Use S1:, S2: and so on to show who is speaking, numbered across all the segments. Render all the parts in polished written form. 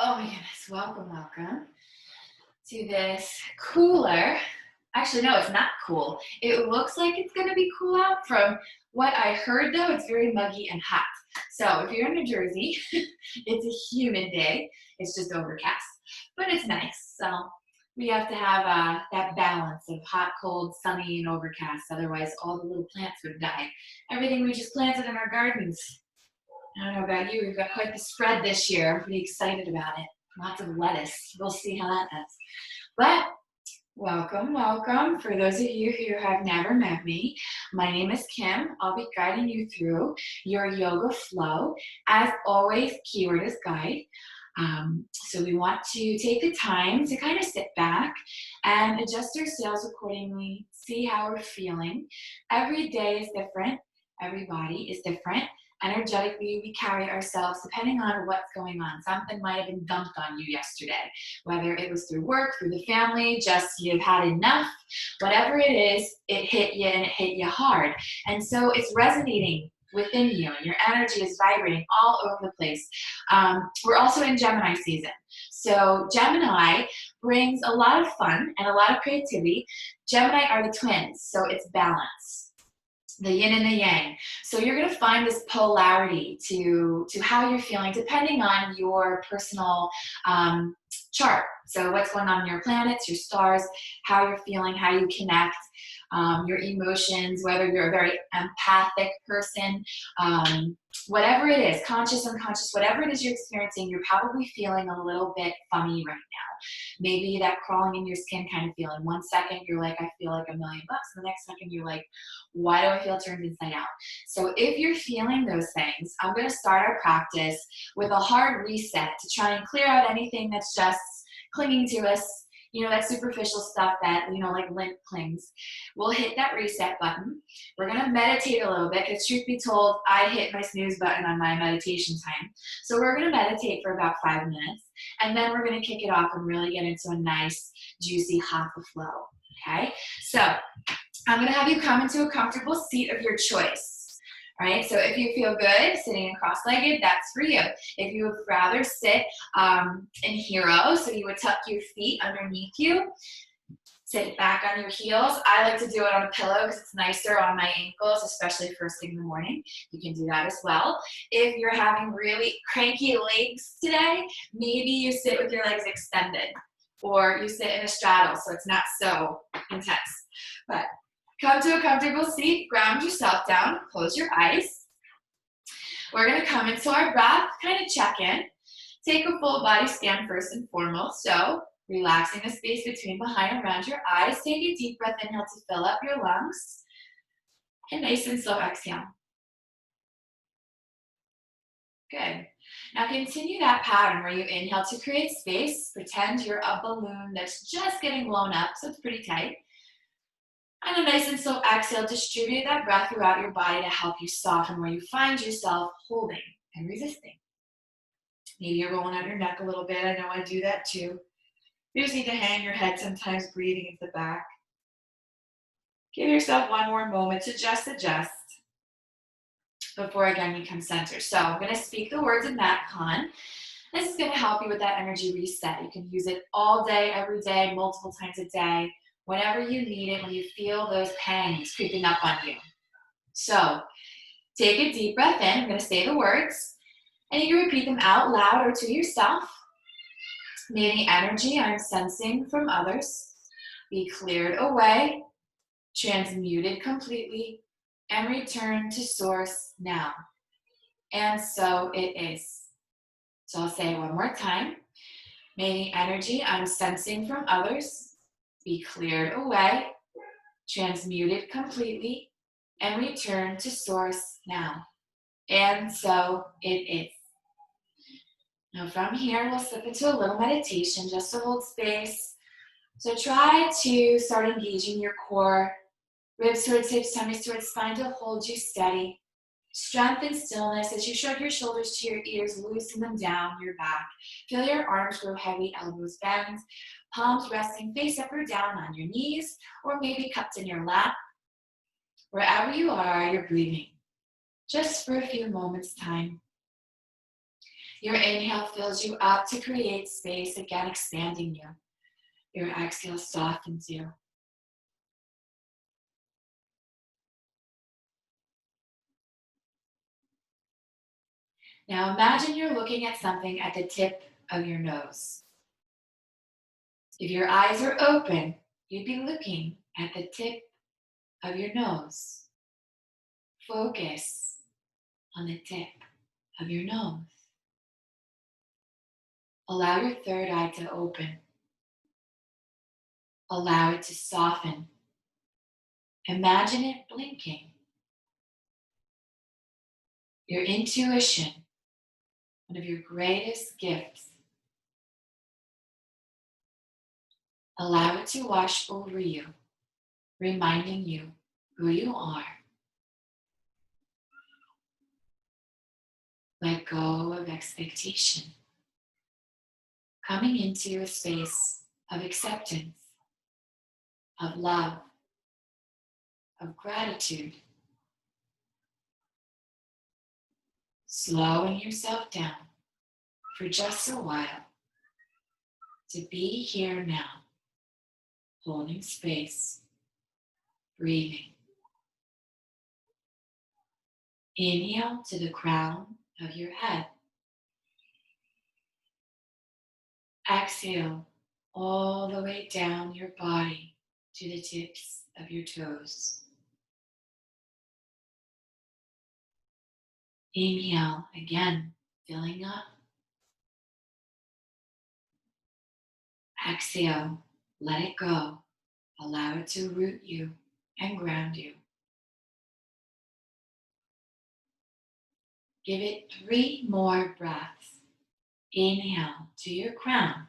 S1: Oh my goodness, welcome to this cooler. Actually, no, it's not cool. It looks like it's gonna be cool out. From what I heard though, it's very muggy and hot. So if you're in New Jersey, it's a humid day. It's just overcast, but it's nice. So we have to have that balance of hot, cold, sunny, and overcast. Otherwise, all the little plants would die. Everything we just planted in our gardens. I don't know about you, we've got quite the spread this year. I'm pretty excited about it. Lots of lettuce. We'll see how that does. But welcome. For those of you who have never met me, my name is Kim. I'll be guiding you through your yoga flow. As always, keyword is guide. So we want to take the time to kind of sit back and adjust our sails accordingly, see how we're feeling. Every day is different. Every body is different. Energetically, we carry ourselves depending on what's going on. Something might have been dumped on you yesterday, whether it was through work, through the family, just you've had enough. Whatever it is, it hit you and it hit you hard. And so it's resonating within you, and your energy is vibrating all over the place. We're also in Gemini season. So Gemini brings a lot of fun and a lot of creativity. Gemini are the twins, so it's balance. The yin and the yang. So you're going to find this polarity to how you're feeling depending on your personal chart. So what's going on in your planets, your stars, how you're feeling, how you connect, your emotions, whether you're a very empathic person, whatever it is, conscious, unconscious, whatever it is you're experiencing, you're probably feeling a little bit funny right now. Maybe that crawling in your skin kind of feeling. 1 second you're like, I feel like $1 million. The next second you're like, why do I feel turned inside out? So if you're feeling those things, I'm going to start our practice with a hard reset to try and clear out anything that's just clinging to us, that superficial stuff that, like lint clings. We'll hit that reset button. We're going to meditate a little bit, because truth be told, I hit my snooze button on my meditation time. So we're going to meditate for about 5 minutes, and then we're going to kick it off and really get into a nice, juicy Hatha flow, okay? So I'm going to have you come into a comfortable seat of your choice. All right, so if you feel good sitting cross-legged, that's for you. If you would rather sit in hero, so you would tuck your feet underneath you, sit back on your heels. I like to do it on a pillow because it's nicer on my ankles, especially first thing in the morning. You can do that as well. If you're having really cranky legs today, maybe you sit with your legs extended, or you sit in a straddle so it's not so intense. But come to a comfortable seat, ground yourself down, close your eyes. We're going to come into our breath, kind of check in. Take a full body scan first and foremost. So relaxing the space between, behind, and around your eyes. Take a deep breath, inhale to fill up your lungs. And nice and slow exhale. Good. Now continue that pattern where you inhale to create space. Pretend you're a balloon that's just getting blown up, so it's pretty tight. And a nice and slow exhale, distribute that breath throughout your body to help you soften where you find yourself holding and resisting. Maybe you're rolling out your neck a little bit. I know I do that too. You just need to hang your head sometimes, breathing into the back. Give yourself one more moment to just adjust before again you come center. So I'm going to speak the words of Mat Khan. This is going to help you with that energy reset. You can use it all day, every day, multiple times a day. Whenever you need it, when you feel those pangs creeping up on you. So take a deep breath in. I'm going to say the words, and you can repeat them out loud or to yourself. May the energy I'm sensing from others be cleared away, transmuted completely, and return to source now. And so it is. So I'll say it one more time. May the energy I'm sensing from others be cleared away, transmuted completely, and return to source now. And so it is. Now from here, we'll slip into a little meditation just to hold space. So try to start engaging your core, ribs towards hips, tummy towards spine to hold you steady. Strength and stillness as you shrug your shoulders to your ears, loosen them down your back. Feel your arms grow heavy, elbows bend, palms resting face up or down on your knees, or maybe cupped in your lap. Wherever you are, you're breathing, just for a few moments' time. Your inhale fills you up to create space, again expanding you. Your exhale softens you. Now imagine you're looking at something at the tip of your nose. If your eyes are open, you'd be looking at the tip of your nose. Focus on the tip of your nose. Allow your third eye to open. Allow it to soften. Imagine it blinking. Your intuition, one of your greatest gifts. Allow it to wash over you, reminding you who you are. Let go of expectation. Coming into a space of acceptance, of love, of gratitude. Slowing yourself down for just a while to be here now, holding space, breathing. Inhale to the crown of your head. Exhale all the way down your body to the tips of your toes. Inhale again, filling up. Exhale, let it go. Allow it to root you and ground you. Give it 3 more breaths. Inhale to your crown.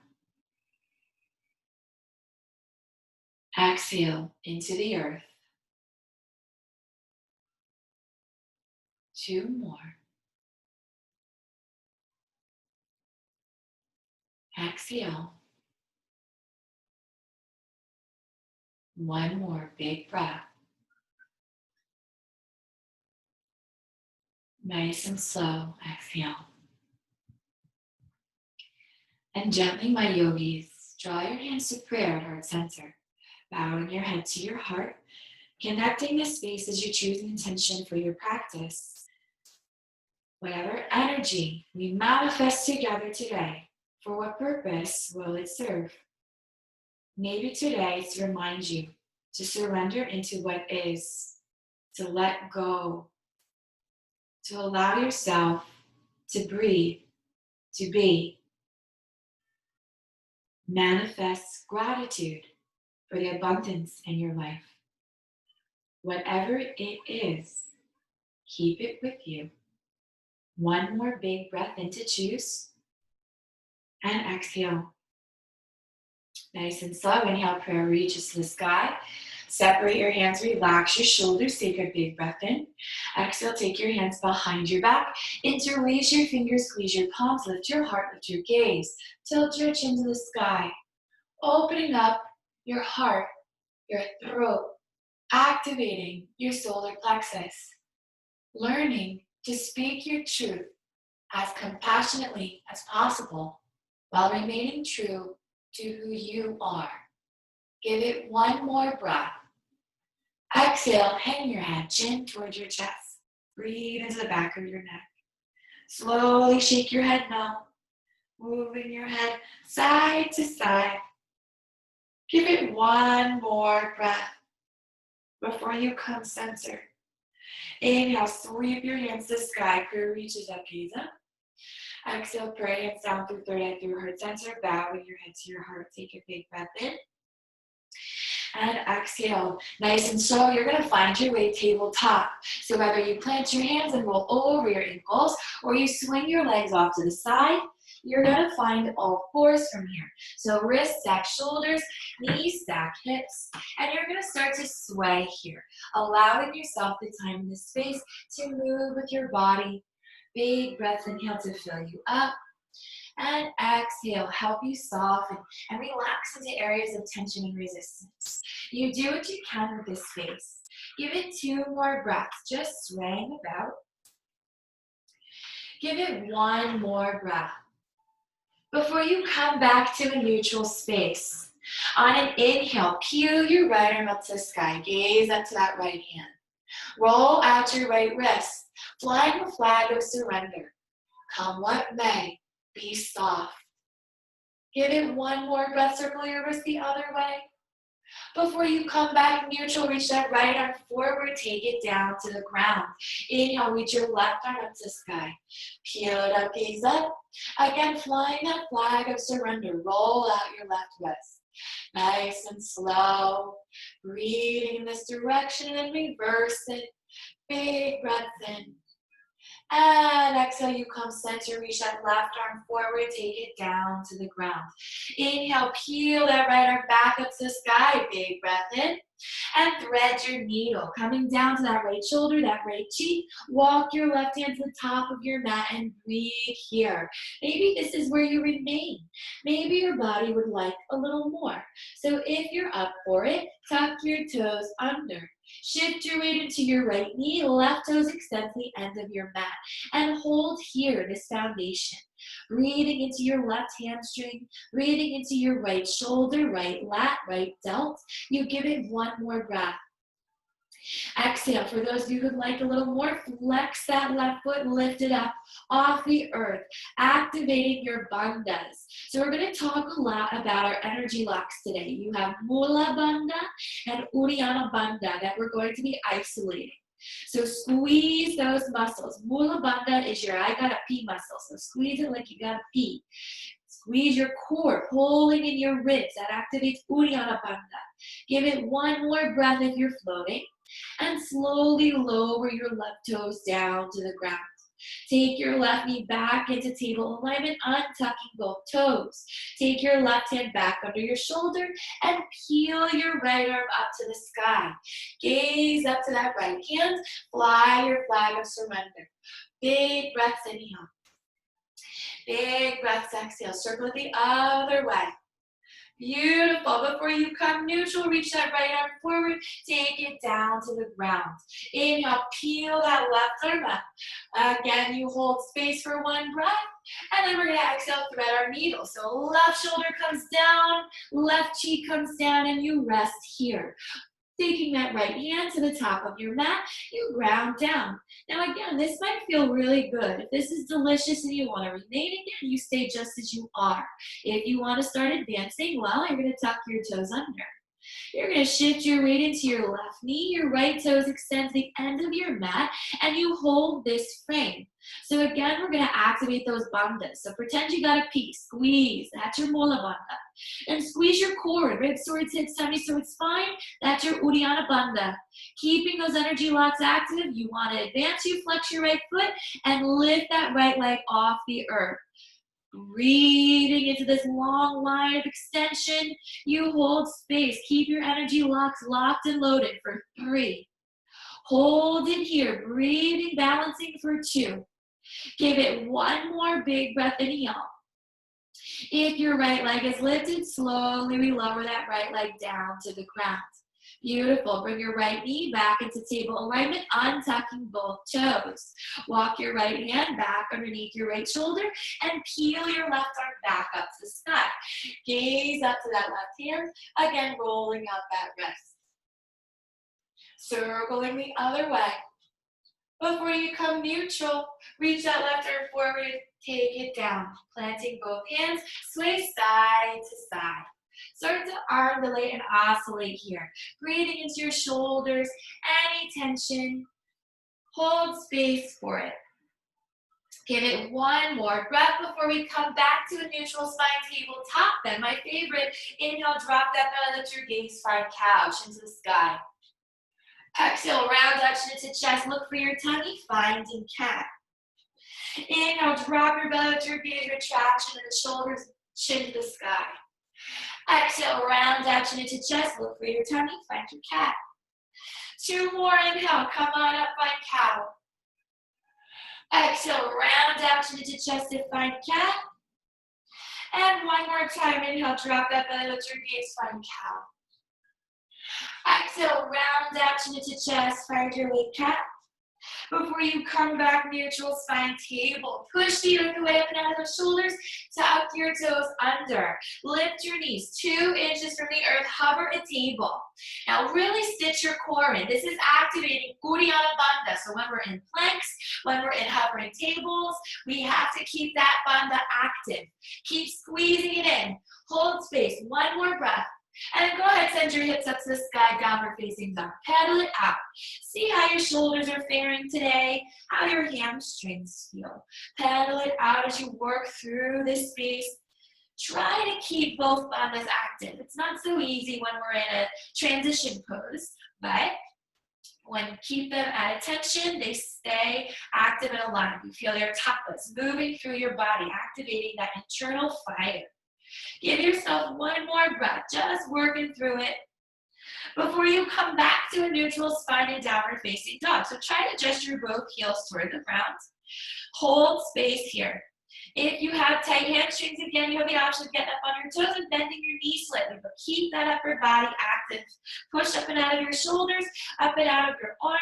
S1: Exhale into the earth. 2 more. Exhale. 1 more big breath. Nice and slow, exhale. And gently, my yogis, draw your hands to prayer at heart center. Bowing your head to your heart, connecting the space as you choose an intention for your practice. Whatever energy we manifest together today, for what purpose will it serve? Maybe today it's to remind you to surrender into what is, to let go, to allow yourself to breathe, to be. Manifest gratitude for the abundance in your life. Whatever it is, keep it with you. 1 more big breath in to choose. And exhale. Nice and slow. Inhale, prayer reaches to the sky. Separate your hands, relax your shoulders, take a big breath in. Exhale, take your hands behind your back. Interlace your fingers, squeeze your palms, lift your heart, lift your gaze. Tilt your chin to the sky. Opening up your heart, your throat, activating your solar plexus. Learning to speak your truth as compassionately as possible while remaining true to who you are. Give it 1 more breath. Exhale, hang your head, chin towards your chest. Breathe into the back of your neck. Slowly shake your head now, moving your head side to side. Give it 1 more breath before you come center. Inhale, sweep your hands to the sky, prayer reaches up, gaze up. Exhale, pray hands down through third eye, through heart center, bowing your head to your heart. Take a big breath in. And exhale, nice and slow. You're gonna find your way tabletop. So whether you plant your hands and roll over your ankles, or you swing your legs off to the side, you're gonna find all 4s from here. So wrists stack shoulders, knees stack hips, and you're gonna start to sway here, allowing yourself the time and the space to move with your body. Big breath, inhale to fill you up. And exhale, help you soften and relax into areas of tension and resistance. You do what you can with this space. Give it 2 more breaths, just swaying about. Give it one more breath. Before you come back to a neutral space, on an inhale, peel your right arm up to the sky. Gaze up to that right hand. Roll out your right wrist, flying the flag of surrender. Come what may, be soft. Give it one more breath, circle your wrist the other way. Before you come back neutral, reach that right arm forward, take it down to the ground. Inhale, reach your left arm up to the sky. Peel it up, gaze up. Again, flying that flag of surrender. Roll out your left wrist. Nice and slow. Breathing in this direction and reverse it. Big breath in. And exhale, you come center, reach that left arm forward, take it down to the ground. Inhale, peel that right arm back up to the sky, big breath in. And thread your needle, coming down to that right shoulder, that right cheek. Walk your left hand to the top of your mat and breathe here. Maybe this is where you remain. Maybe your body would like a little more. So if you're up for it, tuck your toes under. Shift your weight into your right knee, left toes extend to the end of your mat. And hold here, this foundation. Breathing into your left hamstring, breathing into your right shoulder, right lat, right delt. You give it one more breath. Exhale, for those of you who'd like a little more, flex that left foot, lift it up off the earth, activating your bandhas. So we're going to talk a lot about our energy locks today. You have Mula Bandha and Uddiyana Bandha that we're going to be isolating. So squeeze those muscles. Mula Bandha is your I gotta pee muscle. So squeeze it like you gotta pee. Squeeze your core, pulling in your ribs. That activates Uddiyana Bandha. Give it one more breath if you're floating. And slowly lower your left toes down to the ground. Take your left knee back into table alignment, untucking both toes. Take your left hand back under your shoulder and peel your right arm up to the sky. Gaze up to that right hand, fly your flag of surrender. Big breaths inhale. Big breaths exhale. Circle it the other way. Beautiful. Before you come neutral, reach that right arm forward. Take it down to the ground. Inhale, peel that left arm up. Again, you hold space for one breath. And then we're going to exhale, thread our needle. So left shoulder comes down, left cheek comes down, and you rest here. Taking that right hand to the top of your mat, you ground down. Now again, this might feel really good. If this is delicious and you want to remain in it, you stay just as you are. If you want to start advancing, well, you're going to tuck your toes under. You're going to shift your weight into your left knee, your right toes extend to the end of your mat, and you hold this frame. So again, we're going to activate those bandhas. So pretend you got a pee, squeeze, that's your Mula Bandha. And squeeze your core, ribs towards hips, tummy towards spine, that's your Uddiyana Bandha. Keeping those energy locks active, you want to advance, you flex your right foot, and lift that right leg off the earth. Breathing into this long line of extension, you hold space. Keep your energy locks locked and loaded for 3. Hold it here, breathing, balancing for 2. Give it one more big breath, inhale. If your right leg is lifted, slowly we lower that right leg down to the ground. Beautiful. Bring your right knee back into table alignment, untucking both toes. Walk your right hand back underneath your right shoulder and peel your left arm back up to the sky. Gaze up to that left hand, again rolling out that wrist. Circling the other way. Before you come neutral, reach that left arm forward, take it down. Planting both hands, sway side to side. Start to undulate and oscillate here. Breathing into your shoulders, any tension. Hold space for it. Give it one more breath before we come back to a neutral spine tabletop. Then my favorite, inhale, drop that belly, lift your gaze, find couch into the sky. Exhale, round out chin to chest, look for your tummy, finding cat. Inhale, drop your belly, lift your gaze, retraction in the shoulders, chin to the sky. Exhale, round out chin into chest, look for your tummy, find your cat. 2 more, inhale, come on up, find cow. Exhale, round out chin into chest and find cat. And one more time, inhale, drop that belly, lift your gaze, find cow. Exhale, round out chin into chest, find your weight cat. Before you come back, neutral spine table. Push the earth away up and out of those shoulders. Tuck your toes under. Lift your knees 2 inches from the earth. Hover a table. Now really stitch your core in. This is activating Uddiyana Bandha. So when we're in planks, when we're in hovering tables, we have to keep that bandha active. Keep squeezing it in. Hold space. One more breath. And then go ahead, send your hips up to the sky, downward facing dog. Pedal it out. See how your shoulders are faring today, how your hamstrings feel. Pedal it out as you work through this space. Try to keep both bandhas active. It's not so easy when we're in a transition pose, but when keep them at attention, they stay active and aligned. You feel your tapas moving through your body, activating that internal fire. Give yourself one more breath, just working through it before you come back to a neutral spine and downward facing dog. So try to gesture both heels toward the ground. Hold space here. If you have tight hamstrings, again, you have the option of getting up on your toes and bending your knees slightly, but keep that upper body active. Push up and out of your shoulders, up and out of your arms.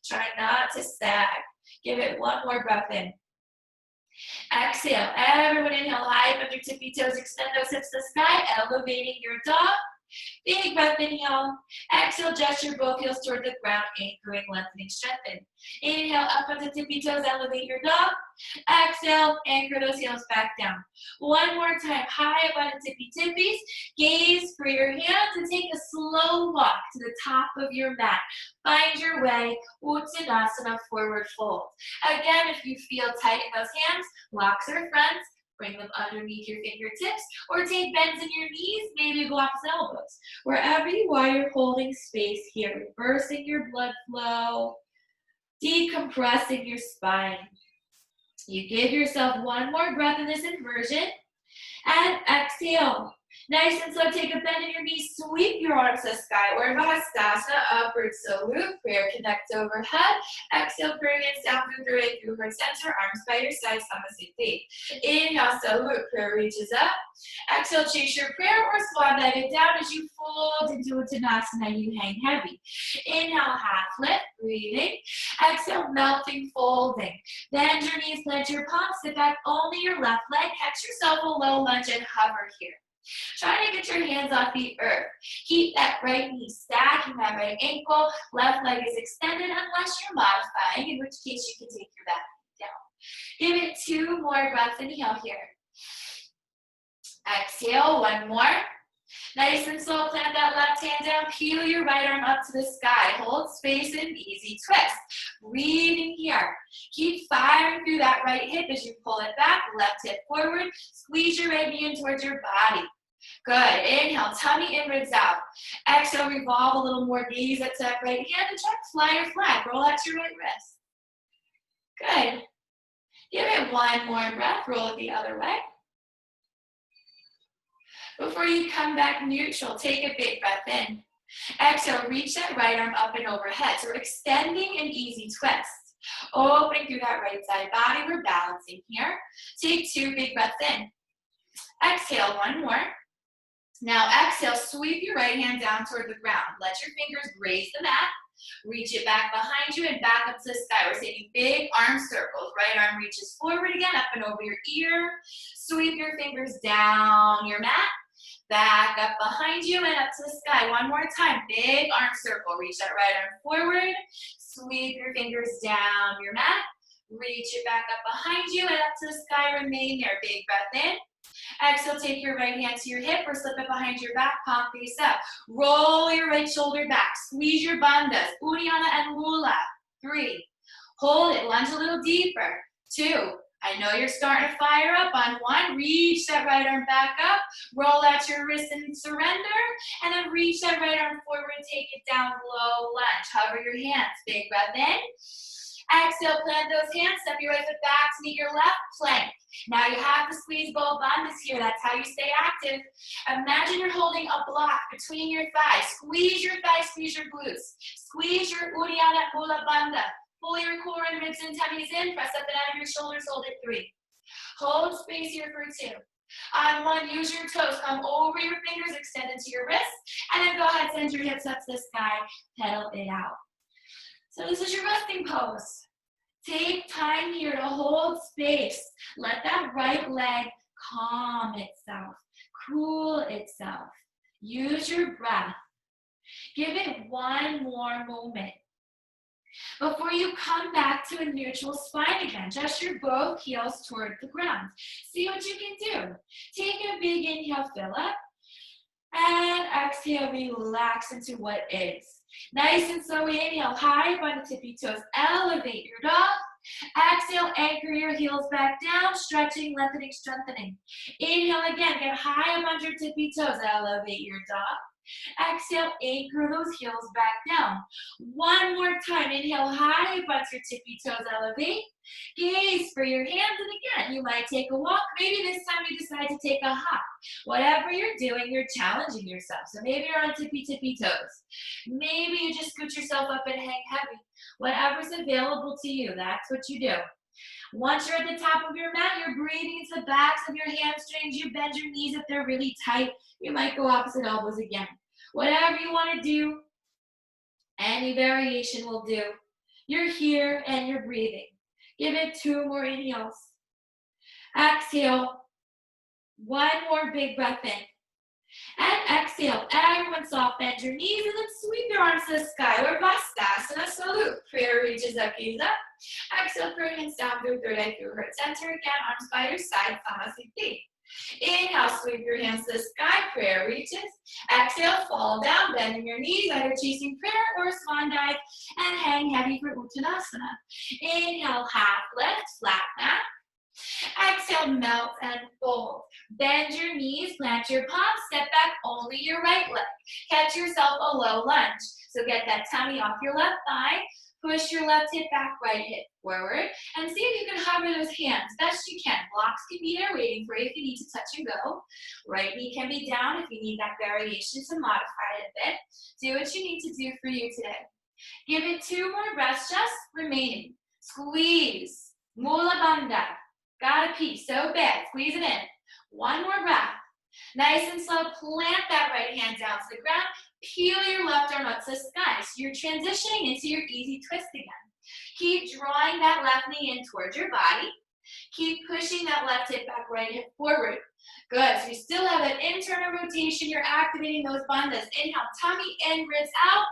S1: Try not to sag. Give it one more breath in. Exhale. Everyone inhale, high up your tippy toes. Extend those hips to the sky, elevating your dog. Big breath, inhale. Exhale, gesture both heels toward the ground, anchoring, lengthening, strengthen. Inhale, up onto tippy toes, elevate your dog. Exhale, anchor those heels back down. One more time, high up onto tippy tippies. Gaze for your hands and take a slow walk to the top of your mat. Find your way, Uttanasana, forward fold. Again, if you feel tight in those hands, locks are friends. Bring them underneath your fingertips, or take bends in your knees, maybe go opposite elbows. Wherever you are, you're holding space here, reversing your blood flow, decompressing your spine. You give yourself one more breath in this inversion, and exhale. Nice and slow, take a bend in your knees, sweep your arms to the sky, or Vastasana, upward salute, prayer connects overhead. Exhale, prayer hands down through the right through her center, arms by your side, Samasthiti. Inhale, salute, prayer reaches up. Exhale, chase your prayer or swan dive it down as you fold into Uttanasana, you hang heavy. Inhale, half lift, breathing. Exhale, melting, folding. Bend your knees, plant your palms, sit back only your left leg, catch yourself a low lunge and hover here. Try to get your hands off the earth. Keep that right knee stacking that right ankle. Left leg is extended unless you're modifying, in which case you can take your back down. Give it 2 more breaths. Inhale here. Exhale, one more. Nice and slow, plant that left hand down. Peel your right arm up to the sky. Hold space and easy twist. Breathing here. Keep firing through that right hip as you pull it back. Left hip forward. Squeeze your right knee in towards your body. Good. Inhale, tummy in, ribs out. Exhale, revolve a little more. Gaze up to that right hand and try to fly your flag. Roll out your right wrist. Good. Give it one more breath. Roll it the other way. Before you come back neutral, take a big breath in. Exhale, reach that right arm up and overhead. So we're extending an easy twist. Opening through that right side body. We're balancing here. Take 2 big breaths in. Exhale, one more. Now exhale, sweep your right hand down toward the ground. Let your fingers graze the mat. Reach it back behind you and back up to the sky. We're taking big arm circles. Right arm reaches forward again, up and over your ear. Sweep your fingers down your mat. Back up behind you and up to the sky. One more time. Big arm circle. Reach that right arm forward. Sweep your fingers down your mat. Reach it back up behind you and up to the sky. Remain there. Big breath in. Exhale, take your right hand to your hip or slip it behind your back, palm face up. Roll your right shoulder back. Squeeze your bandhas. Uddiyana and Lula. 3. Hold it. Lunge a little deeper. 2. I know you're starting to fire up on 1. Reach that right arm back up. Roll out your wrist and surrender. And then reach that right arm forward and take it down, low lunge. Hover your hands. Big breath in. Exhale, plant those hands. Step your right foot back to meet your left plank. Now you have to squeeze both bandhas here. That's how you stay active. Imagine you're holding a block between your thighs. Squeeze your thighs, squeeze your glutes. Squeeze your Uddiyana Mula Bandha. Pull your core and ribs and tummies in. Press up and out of your shoulders. Hold it. 3. Hold space here for 2. On 1, use your toes. Come over your fingers, extend into your wrists. And then go ahead, send your hips up to the sky. Pedal it out. So this is your resting pose. Take time here to hold space. Let that right leg calm itself, cool itself. Use your breath. Give it one more moment. Before you come back to a neutral spine again, gesture both heels toward the ground. See what you can do. Take a big inhale, fill up. And exhale, relax into what is. Nice and slow, inhale, high up on the tippy toes. Elevate your dog. Exhale, anchor your heels back down, stretching, lengthening, strengthening. Inhale again, get high up on your tippy toes. Elevate your dog. Exhale, anchor those heels back down. One more time, inhale, high up onto your tippy toes, elevate. Gaze for your hands, and again, you might take a walk. Maybe this time you decide to take a hop. Whatever you're doing, you're challenging yourself. So maybe you're on tippy toes. Maybe you just scoot yourself up and hang heavy. Whatever's available to you, that's what you do. Once you're at the top of your mat, you're breathing into the backs of your hamstrings. You bend your knees if they're really tight. You might go opposite elbows again. Whatever you want to do, any variation will do. You're here and you're breathing. Give it 2 more inhales. Exhale. 1 more big breath in. And exhale. Everyone soft, bend your knees and then sweep your arms to the sky. Or Vastasana salute. Prayer reaches up, gaze up. Exhale, throw your hands down through third eye through heart center. Again, arms by your side, Samasthiti. Inhale, sweep your hands to the sky, prayer reaches. Exhale, fall down, bending your knees, either chasing prayer or swan dive, and hang heavy for Uttanasana. Inhale, half lift, flat mat. Exhale, melt and fold. Bend your knees, plant your palms, step back only your right leg. Catch yourself a low lunge. So get that tummy off your left thigh. Push your left hip back, right hip forward, and see if you can hover those hands best you can. Blocks can be there waiting for you if you need to touch and go. Right knee can be down if you need that variation to modify it a bit. Do what you need to do for you today. Give it 2 more breaths just remaining. Squeeze. Mula Bandha. Got a piece so bad. Squeeze it in. 1 more breath. Nice and slow. Plant that right hand down to the ground. Peel your left arm up to the sky. So you're transitioning into your easy twist again. Keep drawing that left knee in towards your body. Keep pushing that left hip back, right hip forward. Good. So you still have that internal rotation. You're activating those bandhas. Inhale, tummy in, ribs out.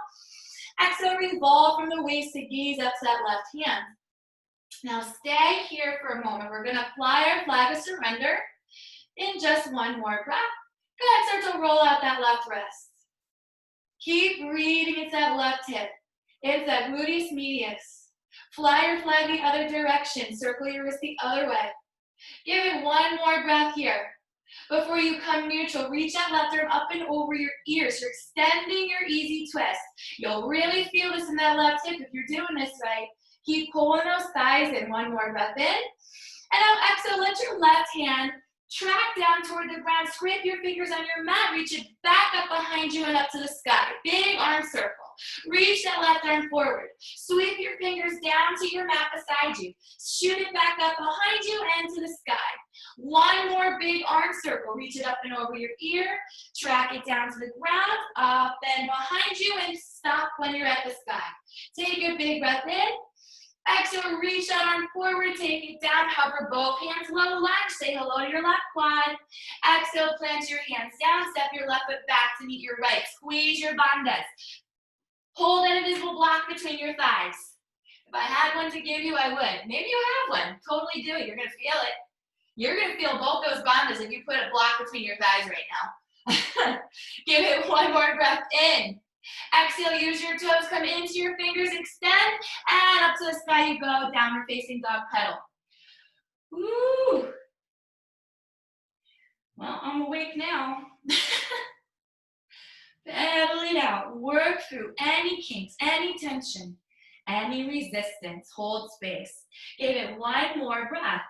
S1: Exhale, revolve from the waist to gaze up to that left hand. Now stay here for a moment. We're going to fly our flag of surrender in just 1 more breath. Good. Start to roll out that left wrist. Keep breathing into that left hip. It's that gluteus medius. Fly your flag the other direction. Circle your wrist the other way. Give it 1 more breath here. Before you come neutral, reach that left arm up and over your ears. You're extending your easy twist. You'll really feel this in that left hip if you're doing this right. Keep pulling those thighs in. 1 more breath in. And now exhale, let your left hand track down toward the ground. Scrape your fingers on your mat. Reach it back up behind you and up to the sky. Big arm circle. Reach that left arm forward. Sweep your fingers down to your mat beside you. Shoot it back up behind you and to the sky. 1 more big arm circle. Reach it up and over your ear. Track it down to the ground, up and behind you, and stop when you're at the sky. Take a big breath in. Exhale, reach that arm forward, take it down, hover both hands, low lunge, say hello to your left quad. Exhale, plant your hands down, step your left foot back to meet your right. Squeeze your bandhas. Hold an invisible block between your thighs. If I had one to give you, I would. Maybe you have one. Totally do it. You're going to feel it. You're going to feel both those bandhas if you put a block between your thighs right now. Give it 1 more breath in. Exhale, use your toes, come into your fingers, extend, and up to the sky you go, downward facing dog pedal. Woo! Well, I'm awake now. Pedal it out. Work through any kinks, any tension, any resistance. Hold space. Give it 1 more breath.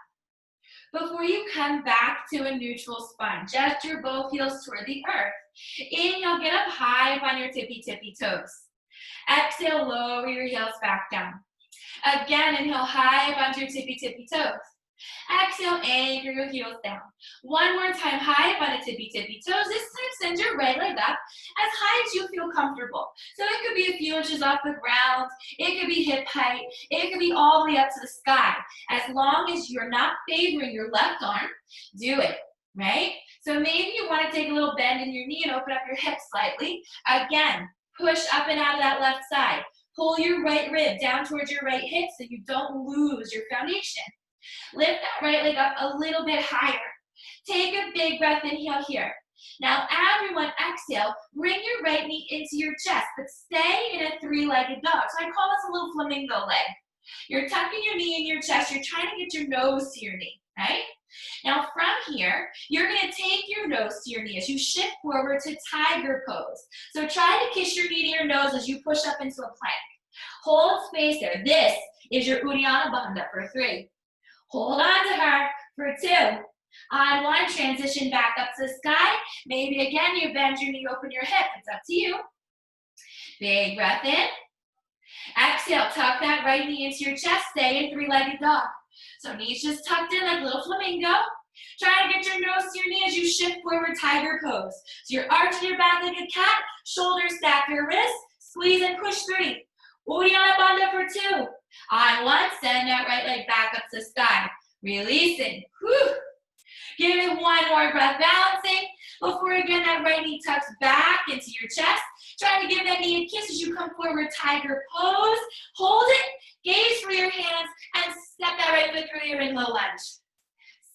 S1: Before you come back to a neutral spine, gesture both heels toward the earth. Inhale, get up high up on your tippy toes. Exhale, lower your heels back down. Again, inhale high up onto your tippy toes. Exhale, anchor your heels down. 1 more time, high up on the tippy toes. This time, send your right leg up as high as you feel comfortable. So it could be a few inches off the ground, it could be hip height, it could be all the way up to the sky. As long as you're not favoring your left arm, do it, right? So maybe you want to take a little bend in your knee and open up your hips slightly. Again, push up and out of that left side. Pull your right rib down towards your right hip so you don't lose your foundation. Lift that right leg up a little bit higher. Take a big breath, inhale here. Now everyone exhale, bring your right knee into your chest, but stay in a three-legged dog. So I call this a little flamingo leg. You're tucking your knee in your chest, you're trying to get your nose to your knee, right? Now from here, you're gonna take your nose to your knee as you shift forward to tiger pose. So try to kiss your knee to your nose as you push up into a plank. Hold space there. This is your Uddiyana Bandha for 3. Hold on to her for 2. On 1, transition back up to the sky. Maybe again, you bend your knee, open your hip. It's up to you. Big breath in. Exhale, tuck that right knee into your chest. Stay in three-legged dog. So knees just tucked in like a little flamingo. Try to get your nose to your knee as you shift forward, tiger pose. So you're arching your back like a cat. Shoulders stack your wrists. Squeeze and push 3. Uddiyana Bandha for 2. On 1, send that right leg back up to the sky. Releasing. Whew. Give it 1 more breath, balancing. Before again, that right knee tucks back into your chest. Try to give that knee a kiss as you come forward, tiger pose. Hold it, gaze for your hands, and step that right foot through your in low lunge.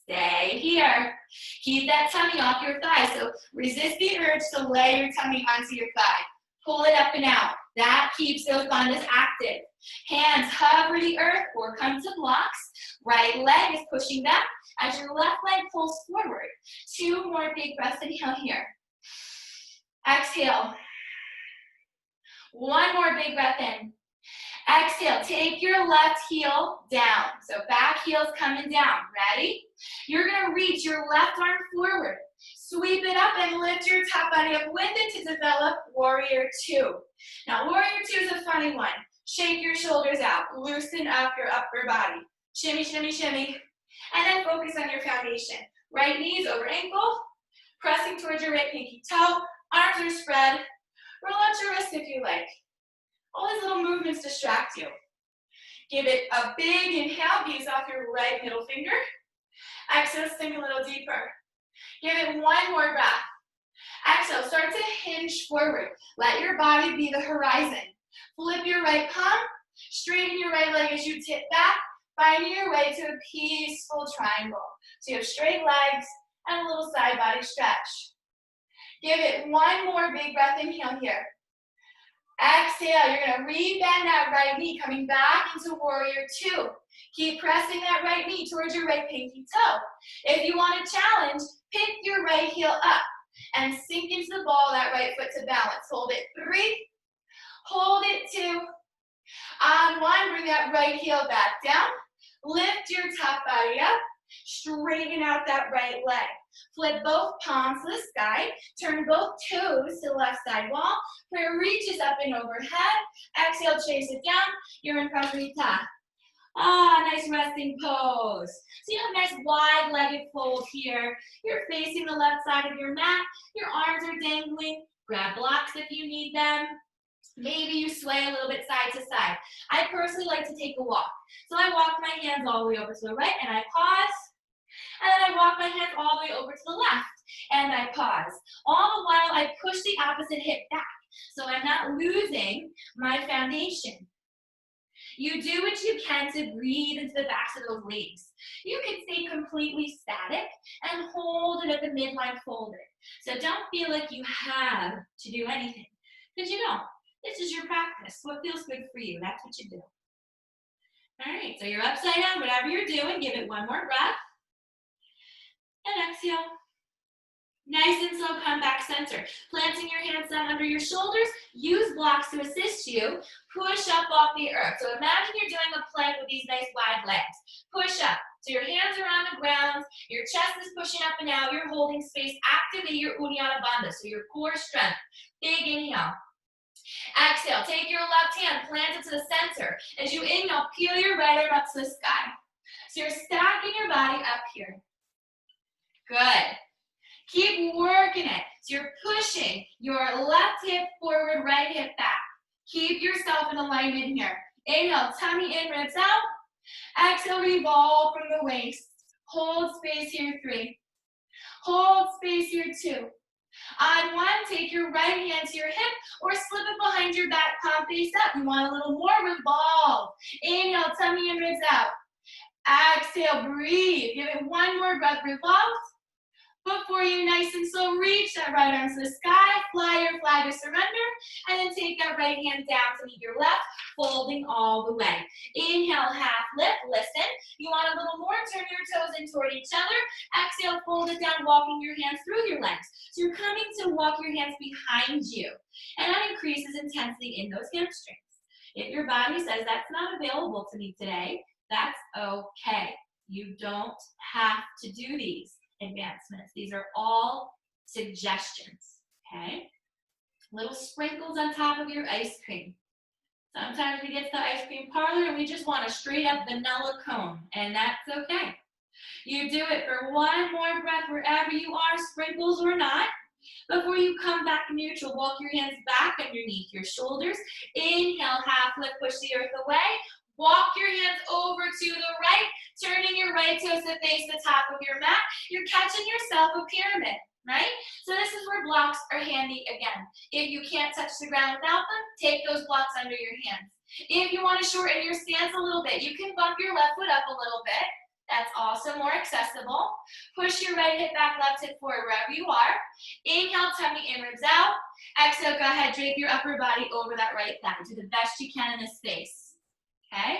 S1: Stay here. Keep that tummy off your thigh. So resist the urge to lay your tummy onto your thigh. Pull it up and out. That keeps those bandhas active. Hands hover the earth or come to blocks. Right leg is pushing back as your left leg pulls forward. 2 more big breaths. Inhale here. Exhale. 1 more big breath in. Exhale. Take your left heel down. So back heel's coming down. Ready? You're going to reach your left arm forward. Sweep it up and lift your top body up with it to develop Warrior 2. Now, Warrior 2 is a funny one. Shake your shoulders out. Loosen up your upper body. Shimmy, shimmy, shimmy. And then focus on your foundation. Right knees over ankle. Pressing towards your right pinky toe. Arms are spread. Roll out your wrist if you like. All these little movements distract you. Give it a big inhale. Gaze off your right middle finger. Exhale, sink a little deeper. Give it 1 more breath. Exhale, start to hinge forward. Let your body be the horizon. Flip your right palm, straighten your right leg as you tip back, finding your way to a peaceful triangle. So you have straight legs and a little side body stretch. Give it 1 more big breath, inhale here. Exhale, you're gonna rebend that right knee, coming back into Warrior 2. Keep pressing that right knee towards your right pinky toe. If you want a challenge, pick your right heel up and sink into the ball of that right foot to balance. Hold it 3, hold it 2. On 1, bring that right heel back down. Lift your top body up. Straighten out that right leg. Flip both palms to the sky. Turn both toes to the left side wall. Prayer reaches up and overhead. Exhale, chase it down. You're in Prasarita. Nice resting pose. So you have a nice wide-legged fold here. You're facing the left side of your mat. Your arms are dangling. Grab blocks if you need them. Maybe you sway a little bit side to side. I personally like to take a walk. So I walk my hands all the way over to the right and I pause. And then I walk my hands all the way over to the left and I pause. All the while I push the opposite hip back. So I'm not losing my foundation. You do what you can to breathe into the backs of those legs. You can stay completely static and hold it at the midline folded. So don't feel like you have to do anything, because you don't. This is your practice. What feels good for you, that's what you do. All right, so you're upside down, whatever you're doing, give it 1 more breath. And exhale. Nice and slow, come back center. Planting your hands down under your shoulders. Use blocks to assist you. Push up off the earth. So imagine you're doing a plank with these nice wide legs. Push up. So your hands are on the ground. Your chest is pushing up and out. You're holding space. Activate your Uddiyana Bandha, so your core strength. Big inhale. Exhale. Take your left hand, plant it to the center. As you inhale, peel your right arm up to the sky. So you're stacking your body up here. Good. Keep working it. So you're pushing your left hip forward, right hip back. Keep yourself in alignment here. Inhale, tummy in, ribs out. Exhale, revolve from the waist. Hold space here, 3. Hold space here, 2. On 1, take your right hand to your hip or slip it behind your back, palm face up. You want a little more, revolve. Inhale, tummy and ribs out. Exhale, breathe. Give it one more breath, revolve. Before you, nice and slow, reach that right arm to the sky, fly your flag to surrender, and then take that right hand down to meet your left, folding all the way. Inhale, half lift, listen. You want a little more, turn your toes in toward each other. Exhale, fold it down, walking your hands through your legs. So you're coming to walk your hands behind you, and that increases intensity in those hamstrings. If your body says that's not available to me today, that's okay. You don't have to do these advancements. These are all suggestions, okay? Little sprinkles on top of your ice cream. Sometimes we get to the ice cream parlor and we just want a straight up vanilla cone, and that's okay. You do it for one more breath wherever you are, sprinkles or not. Before you come back neutral, walk your hands back underneath your shoulders. Inhale, half lift, push the earth away. Walk your hands over to the right, turning your right toes to face the top of your mat. You're catching yourself a pyramid, right? So this is where blocks are handy again. If you can't touch the ground without them, take those blocks under your hands. If you want to shorten your stance a little bit, you can bump your left foot up a little bit. That's also more accessible. Push your right hip back, left hip forward wherever you are. Inhale, tummy in, ribs out. Exhale, go ahead, drape your upper body over that right thigh. Do the best you can in this space. Okay?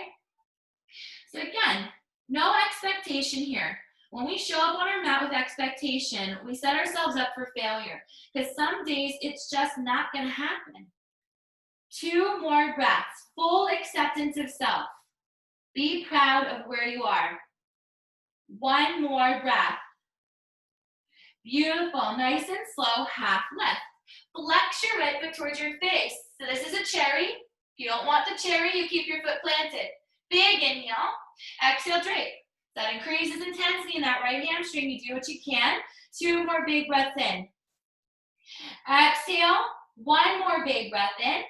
S1: So again, no expectation here. When we show up on our mat with expectation, we set ourselves up for failure because some days it's just not going to happen. 2 more breaths, full acceptance of self. Be proud of where you are. 1 more breath. Beautiful, nice and slow, half lift. Flex your right foot towards your face. So this is a cherry. If you don't want the cherry, you keep your foot planted. Big inhale, exhale, drape. That increases intensity in that right hamstring. You do what you can. 2 more big breaths in. Exhale, 1 more big breath in.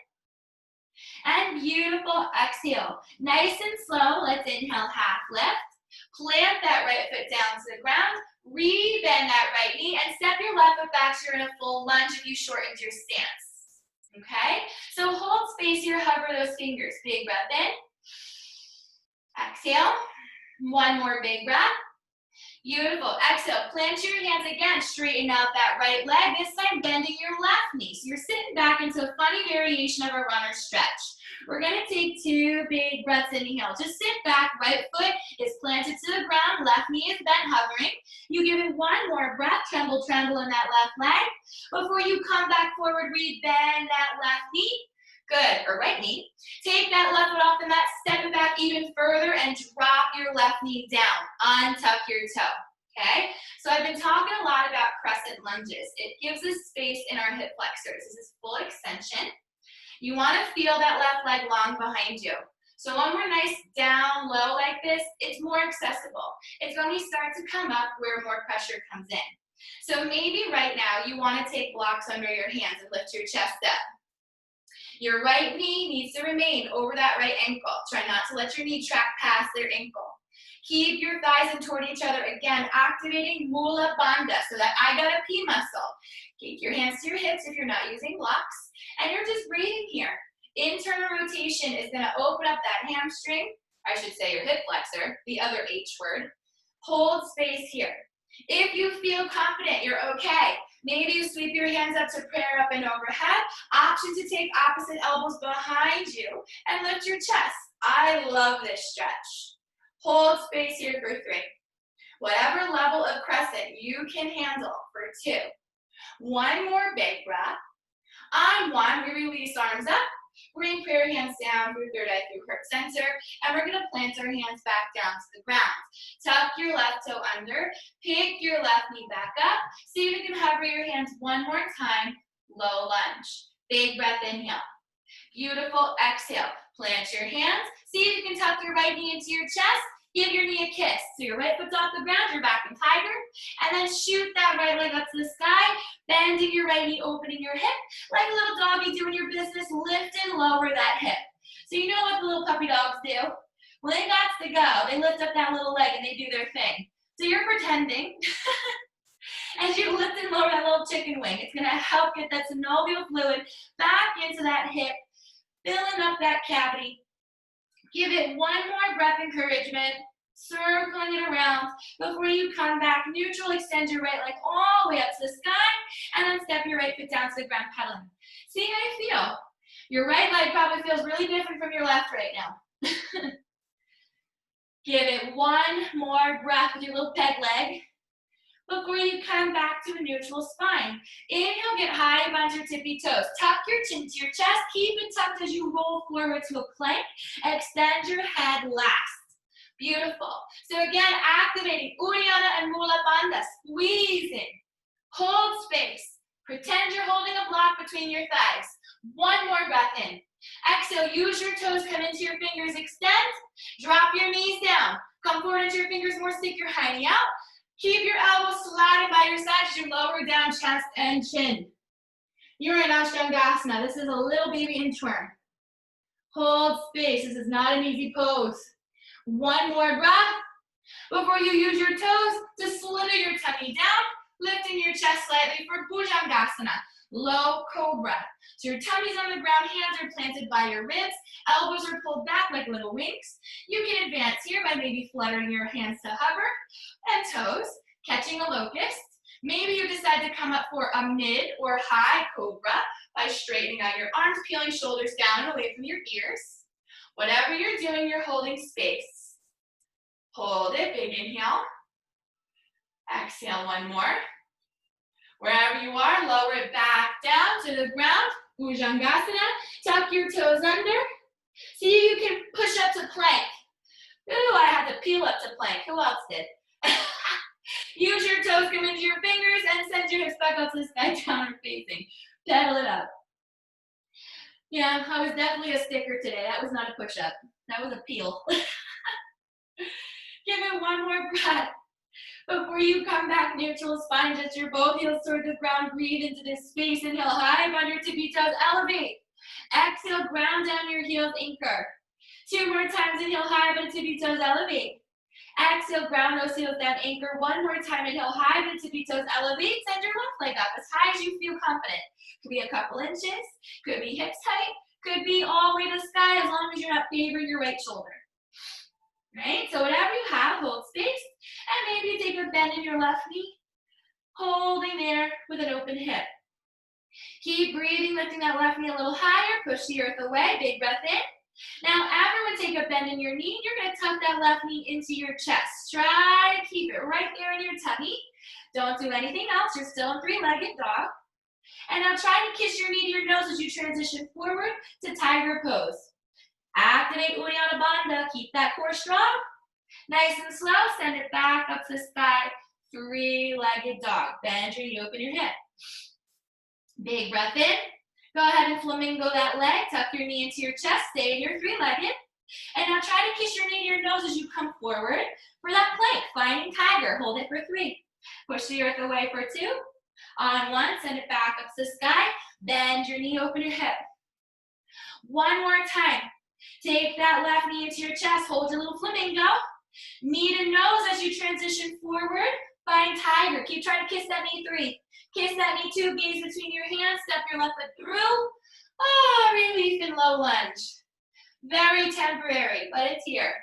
S1: And beautiful, exhale. Nice and slow, let's inhale, half lift. Plant that right foot down to the ground. Re-bend that right knee and step your left foot back so you're in a full lunge if you shortened your stance. Okay? So hold space here, hover those fingers. Big breath in. Exhale. 1 more big breath. Beautiful. Exhale. Plant your hands again. Straighten out that right leg. This time bending your left knee. So you're sitting back into a funny variation of a runner stretch. We're going to take 2 big breaths. Inhale. Just sit back. Right foot is planted to the ground. Left knee is bent, hovering. You give it 1 more breath. Tremble, tremble in that left leg. Before you come back forward, re-bend that left knee. Good, or right knee. Take that left foot off the mat, step it back even further, and drop your left knee down. Untuck your toe, okay? So I've been talking a lot about crescent lunges. It gives us space in our hip flexors. This is full extension. You want to feel that left leg long behind you. So when we're nice down low like this, it's more accessible. It's when we start to come up where more pressure comes in. So maybe right now you want to take blocks under your hands and lift your chest up. Your right knee needs to remain over that right ankle. Try not to let your knee track past their ankle. Keep your thighs in toward each other. Again, activating Mula Bandhas, so that I got a P muscle. Keep your hands to your hips if you're not using blocks. And you're just breathing here. Internal rotation is going to open up that hamstring. I should say your hip flexor, the other H word. Hold space here. If you feel confident, you're okay. Maybe you sweep your hands up to prayer up and overhead. Option to take opposite elbows behind you and lift your chest. I love this stretch. Hold space here for 3. Whatever level of crescent you can handle for 2. 1 more big breath. On 1, we release arms up. Bring prayer hands down through third eye through heart center, and we're going to plant our hands back down to the ground. Tuck your left toe under, pick your left knee back up. See if you can hover your hands 1 more time, low lunge. Big breath, inhale. Beautiful, exhale. Plant your hands. See if you can tuck your right knee into your chest. Give your knee a kiss. So your right foot's off the ground, you're back in tiger. And then shoot that right leg up to the sky. Bend bending your right knee, opening your hip, like a little doggy doing your business, lift and lower that hip. So you know what the little puppy dogs do? When they got to go, they lift up that little leg and they do their thing. So you're pretending as you lift and lower that little chicken wing. It's gonna help get that synovial fluid back into that hip, filling up that cavity. Give it one more breath encouragement, circling it around before you come back. Neutral, extend your right leg all the way up to the sky, and then step your right foot down to the ground, pedaling. See how you feel. Your right leg probably feels really different from your left right now. Give it one more breath with your little peg leg before you come back to a neutral spine. Inhale, get high and bend your tippy toes. Tuck your chin to your chest. Keep it tucked as you roll forward to a plank. Extend your head last. Beautiful. So again, activating Uddiyana and Mula Bandhas. Squeezing. Hold space. Pretend you're holding a block between your thighs. One more breath in. Exhale, use your toes, come into your fingers, extend. Drop your knees down. Come forward into your fingers more, stick your hiney out. Keep your elbows sliding by your side as you lower down chest and chin. You're in Ashtangasana. This is a little baby inchworm. Hold space. This is not an easy pose. One more breath before you use your toes to slither your tummy down, lifting your chest slightly for Bhujangasana, low cobra. So your tummy's on the ground, hands are planted by your ribs, elbows are pulled back like little wings. You can advance here by maybe fluttering your hands to hover, and toes, catching a locust. Maybe you decide to come up for a mid or high cobra by straightening out your arms, peeling shoulders down and away from your ears. Whatever you're doing, you're holding space. Hold it, big inhale. Exhale, one more. Wherever you are, lower it back down to the ground. Bhujangasana. Tuck your toes under. See if you can push up to plank. Ooh, I had to peel up to plank. Who else did? Use your toes, come into your fingers, and send your hips back up to the sky, downward facing. Pedal it up. Yeah, I was definitely a sticker today. That was not a push-up. That was a peel. Give it one more breath. Before you come back, neutral spine, just your both heels toward the ground. Breathe into this space. Inhale, high, bend your tippy toes, elevate. Exhale, ground down your heels, anchor. Two more times, inhale, high, bend tippy toes, elevate. Exhale, ground those heels down, anchor. One more time, inhale, high, bend tippy toes, elevate. Send your left leg up as high as you feel confident. Could be a couple inches, could be hips height, could be all the way to the sky as long as you're not favoring your right shoulder. Right? So whatever you have, hold space. And maybe take a bend in your left knee, holding there with an open hip. Keep breathing, lifting that left knee a little higher, push the earth away, big breath in. Now everyone take a bend in your knee, you're gonna tuck that left knee into your chest. Try to keep it right there in your tummy. Don't do anything else, you're still in three-legged dog. And now try to kiss your knee to your nose as you transition forward to tiger pose. Activate Uddiyana Bandha, keep that core strong. Nice and slow, send it back up to the sky, three-legged dog. Bend your knee, open your hip. Big breath in. Go ahead and flamingo that leg, tuck your knee into your chest, stay in your three-legged. And now try to kiss your knee to your nose as you come forward for that plank, finding tiger. Hold it for 3. Push the earth away for 2. On 1, send it back up to the sky. Bend your knee, open your hip. One more time. Take that left knee into your chest, hold your little flamingo. Knee to nose as you transition forward. Find tiger. Keep trying to kiss that knee 3. Kiss that knee 2, gaze between your hands, step your left foot through. Oh, relief in low lunge. Very temporary, but it's here.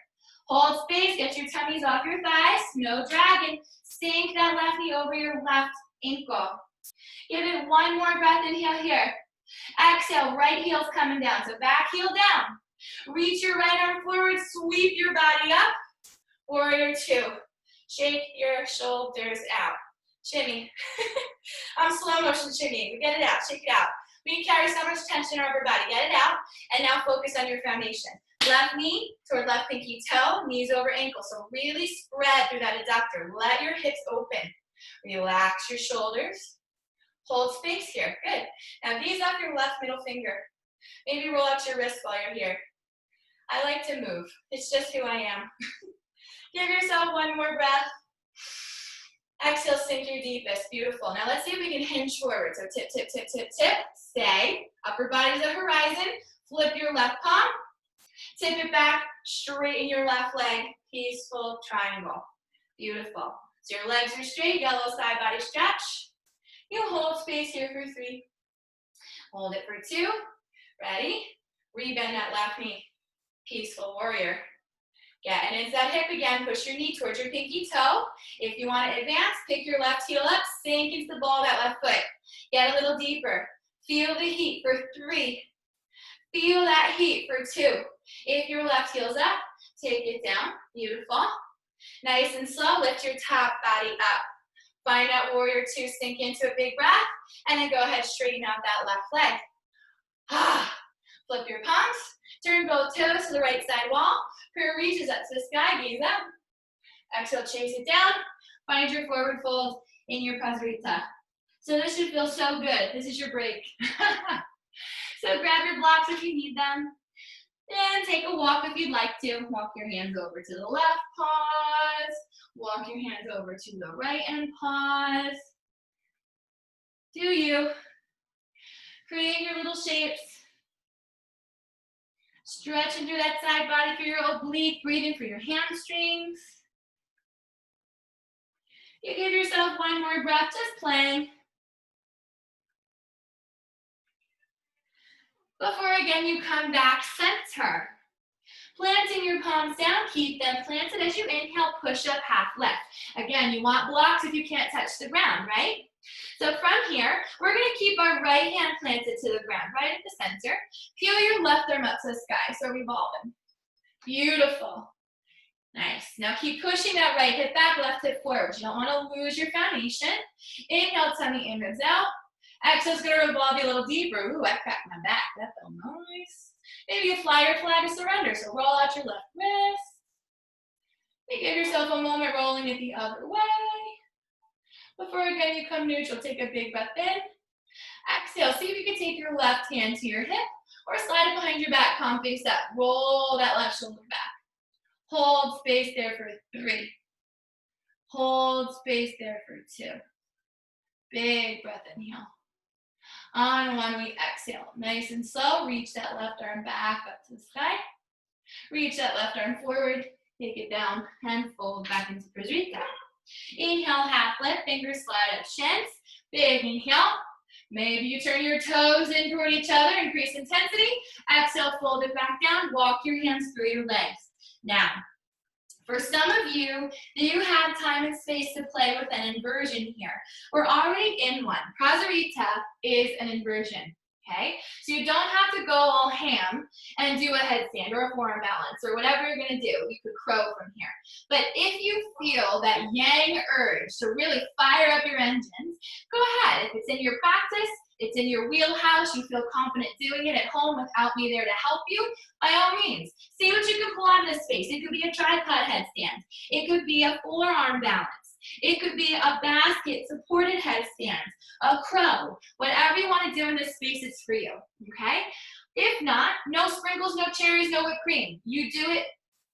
S1: Hold space, get your tummies off your thighs, no dragging. Sink that left knee over your left ankle. Give it one more breath, inhale here. Exhale, right heel's coming down, so back heel down. Reach your right arm forward, sweep your body up. Warrior 2. Shake your shoulders out. Shimmy. I'm slow motion shimmying. Get it out, shake it out. We carry so much tension in our upper body. Get it out, and now focus on your foundation. Left knee toward left pinky toe, knees over ankle. So really spread through that adductor. Let your hips open. Relax your shoulders. Hold space here. Good. Now gaze up your left middle finger. Maybe roll out your wrist while you're here. I like to move. It's just who I am. Give yourself one more breath. Exhale, sink your deepest. Beautiful. Now let's see if we can hinge forward. So tip, tip, tip, tip, tip. Stay. Upper body's the horizon. Flip your left palm. Tip it back. Straighten your left leg. Peaceful triangle. Beautiful. So your legs are straight. Yellow side body stretch. You hold space here for 3. Hold it for 2. Ready? Rebend that left knee. Peaceful warrior. Getting into that hip again. Push your knee towards your pinky toe. If you want to advance, pick your left heel up. Sink into the ball of that left foot. Get a little deeper. Feel the heat for 3. Feel that heat for 2. If your left heel's up, take it down. Beautiful. Nice and slow. Lift your top body up. Find out warrior 2. Sink into a big breath. And then go ahead, straighten out that left leg. Flip your palms. Turn both toes to the right side wall. Prayer reaches up to the sky, gaze up. Exhale, chase it down. Find your forward fold in your Prasarita. So this should feel so good. This is your break. So grab your blocks if you need them. Then take a walk if you'd like to. Walk your hands over to the left, pause. Walk your hands over to the right and pause. Do you. Create your little shapes. Stretching through that side body for your oblique. Breathing for your hamstrings. You give yourself one more breath, just playing. Before again you come back, center. Planting your palms down, keep them planted. As you inhale, push up, half lift. Again, you want blocks if you can't touch the ground, right? So from here, we're gonna keep our right hand planted to the ground, right at the center. Peel your left arm up to the sky, so revolving. Beautiful. Nice. Now keep pushing that right hip back, left hip forward. You don't wanna lose your foundation. Inhale, tummy in, ribs out. Exhale's gonna revolve you a little deeper. Ooh, I cracked my back. That felt nice. Maybe you fly your flag of surrender, so roll out your left wrist. You give yourself a moment rolling it the other way. Before again you come neutral, take a big breath in. Exhale, see if you can take your left hand to your hip or slide it behind your back, palm face up. Roll that left shoulder back. Hold space there for 3. Hold space there for 2. Big breath inhale. On 1, we exhale. Nice and slow, reach that left arm back up to the sky. Reach that left arm forward, take it down, and fold back into Prasarita. Inhale, half lift, fingers slide up shins. Big inhale. Maybe you turn your toes in toward each other, increase intensity. Exhale, fold it back down, walk your hands through your legs. Now, for some of you, you have time and space to play with an inversion here. We're already in one. Prasarita is an inversion, okay? So you don't have to go all ham and do a headstand or a forearm balance or whatever you're gonna do. You could crow from here. But if you feel that yang urge to really fire up your engines, go ahead. If it's in your practice, it's in your wheelhouse, you feel confident doing it at home without me there to help you, by all means. See what you can pull out of this space. It could be a tripod headstand. It could be a forearm balance. It could be a basket supported headstand, a crow. Whatever you want to do in this space, it's for you, okay? If not, no sprinkles, no cherries, no whipped cream. You do it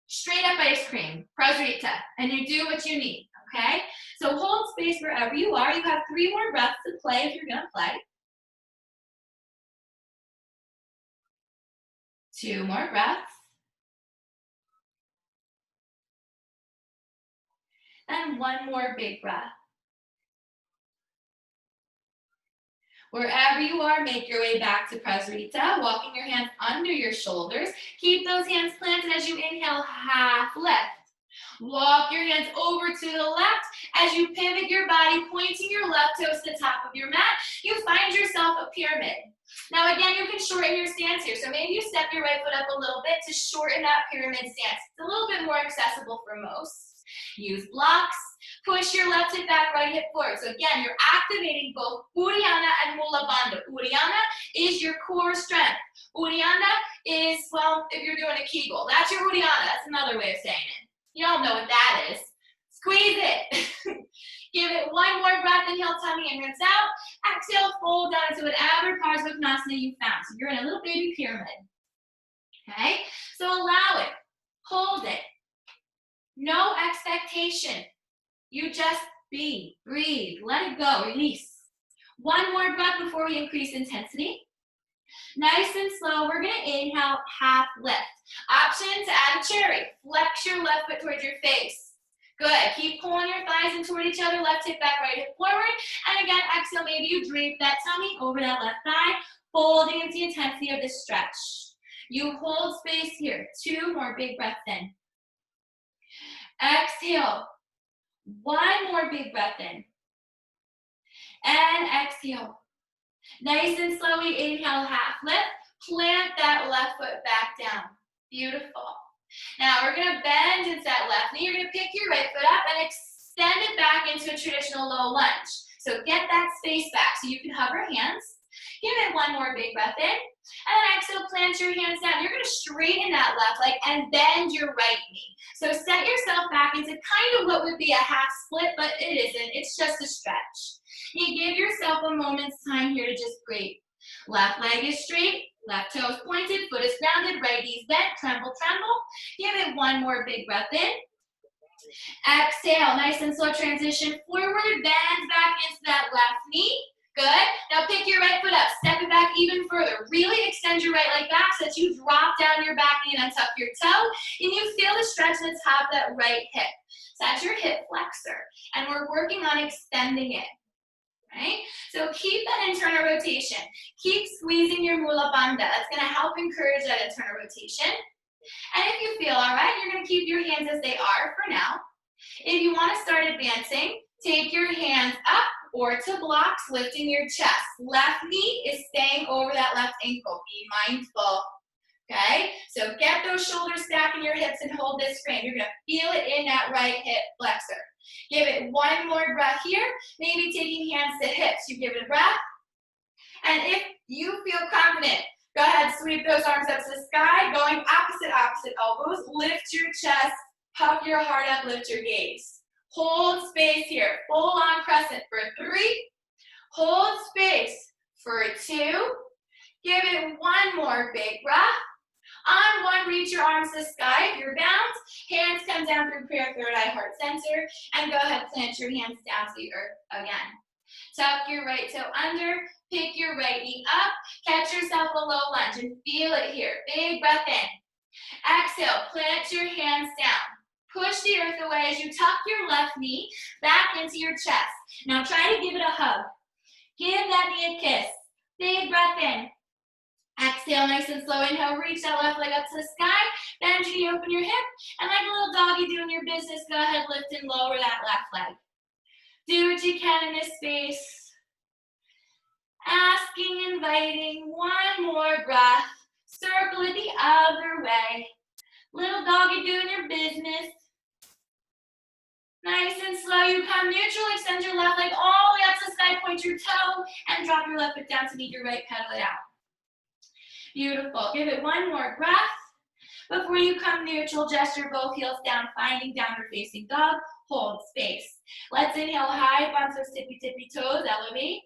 S1: straight up ice cream, Prasarita, and you do what you need, okay? So hold space wherever you are. You have 3 more breaths to play if you're gonna play. 2 more breaths. And 1 more big breath. Wherever you are, make your way back to Prasarita, walking your hands under your shoulders. Keep those hands planted as you inhale, half lift. Walk your hands over to the left as you pivot your body, pointing your left toes to the top of your mat. You find yourself a pyramid. Now again, you can shorten your stance here. So maybe you step your right foot up a little bit to shorten that pyramid stance. It's a little bit more accessible for most. Use blocks. Push your left hip back, right hip forward. So again, you're activating both Uddiyana and Mula Bandha. Uddiyana is your core strength. Uddiyana is, well, if you're doing a Kegel, that's your Uddiyana. That's another way of saying it. You all know what that is. Squeeze it. Give it 1 more breath. Inhale, tummy and ribs out. Exhale, fold down into whatever Parsvakonasana you found. So you're in a little baby pyramid. Okay? So allow it. Hold it. No expectation. You just breathe, breathe, let it go, release. One more breath before we increase intensity. Nice and slow, we're gonna inhale, half lift. Option to add a cherry. Flex your left foot towards your face. Good, keep pulling your thighs in toward each other, left hip back, right hip forward. And again, exhale, maybe you drape that tummy over that left thigh, folding into the intensity of this stretch. You hold space here. 2 more big breaths in. Exhale. 1 more big breath in. And exhale. Nice and slowly inhale, half lift. Plant that left foot back down. Beautiful. Now we're gonna bend into that left knee. You're gonna pick your right foot up and extend it back into a traditional low lunge. So get that space back so you can hover hands. Give it 1 more big breath in. And then exhale, plant your hands down. You're gonna straighten that left leg and bend your right knee. So set yourself back into kind of what would be a half split, but it isn't. It's just a stretch. You give yourself a moment's time here to just breathe. Left leg is straight, left toe is pointed, foot is grounded, right knee's bent, tremble, tremble. Give it 1 more big breath in. Exhale, nice and slow transition forward, bend back into that left knee. Good. Now pick your right foot up, step it back even further. Really extend your right leg back so that you drop down your back knee and untuck your toe. And you feel the stretch in the top of that right hip. So that's your hip flexor. And we're working on extending it. Right? So keep that internal rotation. Keep squeezing your mula bandha. That's going to help encourage that internal rotation. And if you feel all right, you're going to keep your hands as they are for now. If you want to start advancing, take your hands up or to blocks, lifting your chest. Left knee is staying over that left ankle. Be mindful. Okay? So get those shoulders stacking your hips and hold this frame. You're going to feel it in that right hip flexor. Give it 1 more breath here. Maybe taking hands to hips. You give it a breath. And if you feel confident, go ahead, sweep those arms up to the sky, going opposite elbows. Lift your chest, puff your heart up, lift your gaze. Hold space here. Full on crescent for 3. Hold space for 2. Give it 1 more big breath. On 1, reach your arms to the sky. If you're bound, hands come down through prayer, third eye, heart center. And go ahead, plant your hands down to the earth again. Tuck your right toe under. Pick your right knee up. Catch yourself a low lunge and feel it here. Big breath in. Exhale, plant your hands down. Push the earth away as you tuck your left knee back into your chest. Now try to give it a hug. Give that knee a kiss. Big breath in. Exhale, nice and slow. Inhale, reach that left leg up to the sky. Bend your knee, open your hip. And like a little doggy doing your business, go ahead, lift and lower that left leg. Do what you can in this space. Asking, inviting, 1 more breath. Circle it the other way. Little doggy doing your business. Nice and slow. You come neutral, extend your left leg all the way up to the sky, point your toe, and drop your left foot down to meet your right, pedal it out. Beautiful. Give it 1 more breath. Before you come neutral, gesture both heels down, finding downward facing dog. Hold space. Let's inhale high, bounce those tippy toes, elevate.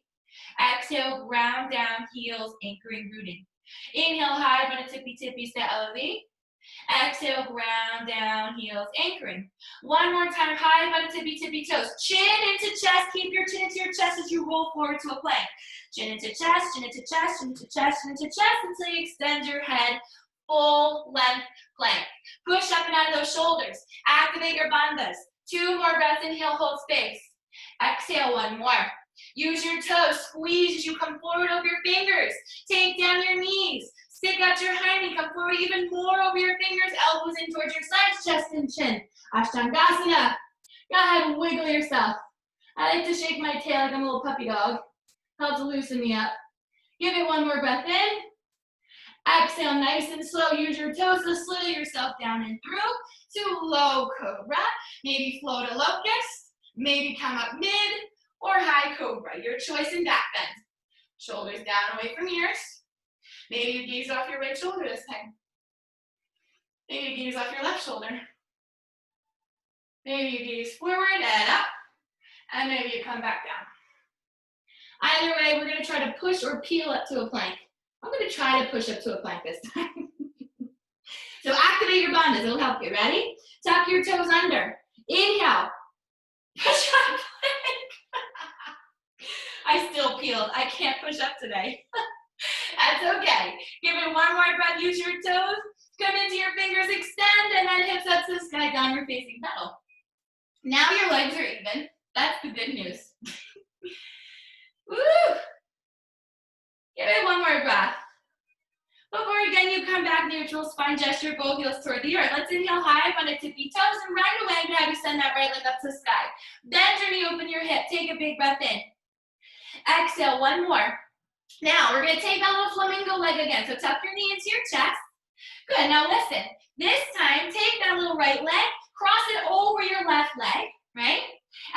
S1: Exhale, ground down, heels, anchoring, rooting. Inhale high, bend a tippy to elevate. Exhale, ground down, heels, anchoring. 1 more time, high, bend a tippy toes. Chin into chest, keep your chin into your chest as you roll forward to a plank. Chin into chest, chin into chest, chin into chest, chin into chest, until you extend your head, full length plank. Push up and out of those shoulders. Activate your bandhas. 2 more breaths, inhale, hold space. Exhale, 1 more. Use your toes, squeeze as you come forward over your fingers. Take down your knees. Stick out your hind knee, come forward even more over your fingers, elbows in towards your sides, chest and chin. Ashtangasana. Go ahead, wiggle yourself. I like to shake my tail like I'm a little puppy dog. Helps loosen me up. Give it 1 more breath in. Exhale, nice and slow. Use your toes to slither yourself down and through to low cobra. Maybe float a locust. Maybe come up mid or high cobra. Your choice in back bend. Shoulders down away from ears. Maybe you gaze off your right shoulder this time. Maybe you gaze off your left shoulder. Maybe you gaze forward and up. And maybe you come back down. Either way, we're going to try to push or peel up to a plank. I'm going to try to push up to a plank this time. So activate your bandhas. It'll help you. Ready? Tuck your toes under. Inhale. Push up plank. I still peeled. I can't push up today. That's okay. Give it one more breath. Use your toes. Come into your fingers, extend, and then hips up to the sky, downward facing pedal. Now your legs are even. That's the good news. Woo! Give it one more breath. Before again you come back neutral spine gesture, both heels toward the earth. Let's inhale high up on the tippy toes, and right away grab you, send that right leg up to the sky. Bend your knee, open your hip. Take a big breath in. Exhale, one more. Now we're gonna take that little flamingo leg again. So tuck your knee into your chest. Good, now listen. This time, take that little right leg, cross it over your left leg, right?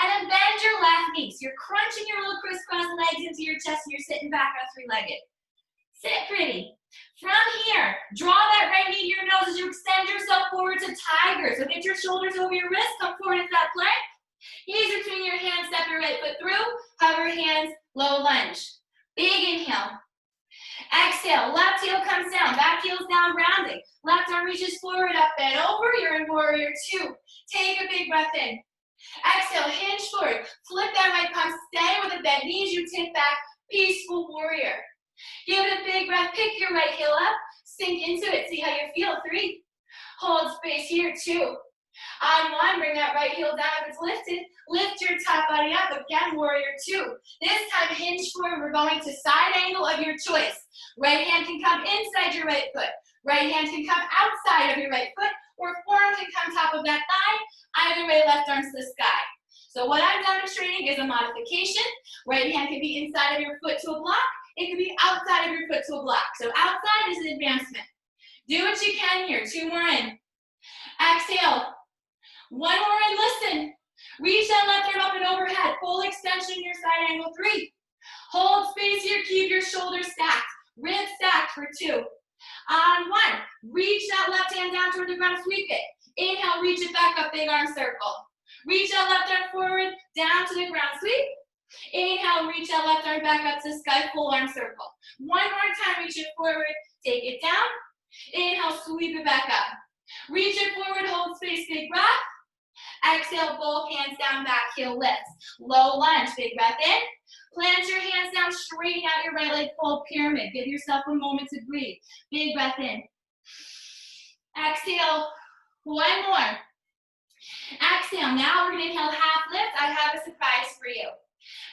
S1: And then bend your left knee. So you're crunching your little crisscross legs into your chest and you're sitting back on three-legged. Sit pretty. From here, draw that right knee to your nose as you extend yourself forward to tiger. So get your shoulders over your wrists, come forward into that plank. Knees between your hands, step your right foot through, hover hands, low lunge. Big inhale. Exhale, left heel comes down, back heel's down, rounding. Left arm reaches forward, up and over. You're in warrior two. Take a big breath in. Exhale, hinge forward. Flip that right palm, stay with a bent knee as you tip back, peaceful warrior. Give it a big breath, pick your right heel up, sink into it, see how you feel. 3. Hold space here, 2. On 1, bring that right heel down if it's lifted. Lift your top body up, again, warrior 2. This time, hinge forward, we're going to side angle of your choice. Right hand can come inside your right foot. Right hand can come outside of your right foot, or forearm can come top of that thigh. Either way, left arm to the sky. So what I'm demonstrating is a modification. Right hand can be inside of your foot to a block. It can be outside of your foot to a block. So outside is an advancement. Do what you can here. 2 more in. Exhale. 1 more in. Listen. Reach that left arm up and overhead. Full extension, your side angle. 3. Hold space here. Keep your shoulders stacked. Ribs stacked for 2. On 1. Reach that left hand down toward the ground. Sweep it. Inhale. Reach it back up. Big arm circle. Reach that left arm forward. Down to the ground. Sweep. Inhale, reach that left arm back up to the sky, full arm circle. 1 more time, reach it forward, take it down. Inhale, sweep it back up. Reach it forward, hold space, big breath. Exhale, both hands down, back heel lifts. Low lunge, big breath in. Plant your hands down, straighten out your right leg, full pyramid. Give yourself a moment to breathe. Big breath in. Exhale, 1 more. Exhale, now we're gonna inhale half lift. I have a surprise for you.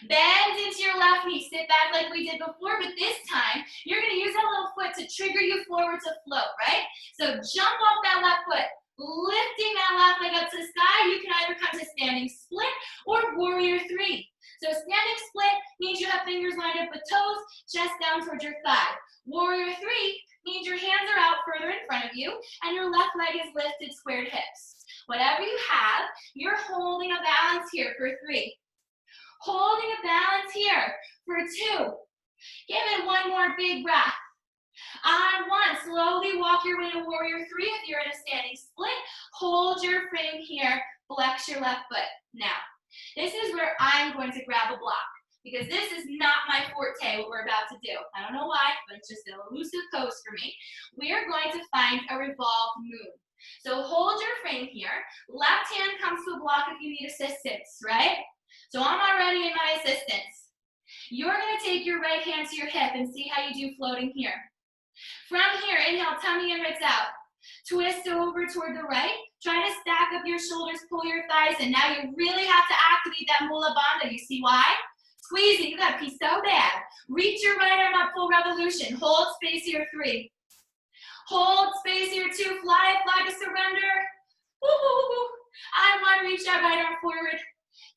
S1: Bend into your left knee, sit back like we did before, but this time, you're gonna use that little foot to trigger you forward to float, right? So jump off that left foot, lifting that left leg up to the sky. You can either come to standing split or warrior 3. So standing split means you have fingers lined up with toes, chest down towards your thigh. Warrior 3 means your hands are out further in front of you, and your left leg is lifted, squared hips. Whatever you have, you're holding a balance here for 3. Holding a balance here for 2. Give it 1 more big breath. On 1, slowly walk your way to warrior 3 if you're in a standing split. Hold your frame here, flex your left foot. Now, this is where I'm going to grab a block because this is not my forte, what we're about to do. I don't know why, but it's just an elusive pose for me. We are going to find a revolve move. So hold your frame here. Left hand comes to a block if you need assistance, right? So I'm already in my assistance. You're gonna take your right hand to your hip and see how you do floating here. From here, inhale, tummy and ribs out. Twist over toward the right. Try to stack up your shoulders, pull your thighs in. Now you really have to activate that mula bandha. You see why? Squeeze it, you gotta pee so bad. Reach your right arm up, full revolution. Hold space here, 3. Hold space here, 2. Fly to surrender. Woo-hoo-hoo-hoo. On 1, reach that right arm forward.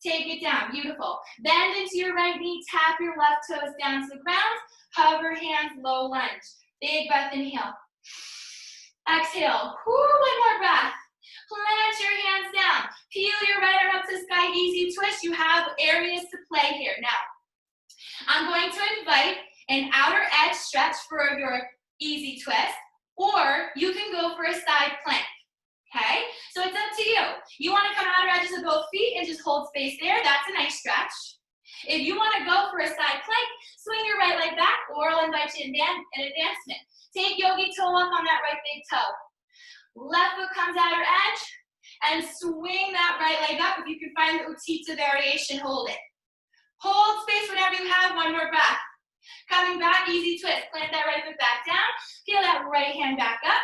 S1: Take it down, beautiful. Bend into your right knee, tap your left toes down to the ground. Hover hands, low lunge. Big breath, inhale. Exhale, 1 more breath. Plant your hands down. Peel your right arm up to the sky, easy twist. You have areas to play here. Now, I'm going to invite an outer edge stretch for your easy twist, or you can go for a side plank. Okay, so it's up to you. You want to come outer edges of both feet and just hold space there. That's a nice stretch. If you want to go for a side plank, swing your right leg back, or I'll invite you in an advancement. Take yogi toe up on that right big toe. Left foot comes outer edge, and swing that right leg up. If you can find the Utthita variation, hold it. Hold space whenever you have. One more breath. Coming back, easy twist. Plant that right foot back down. Peel that right hand back up.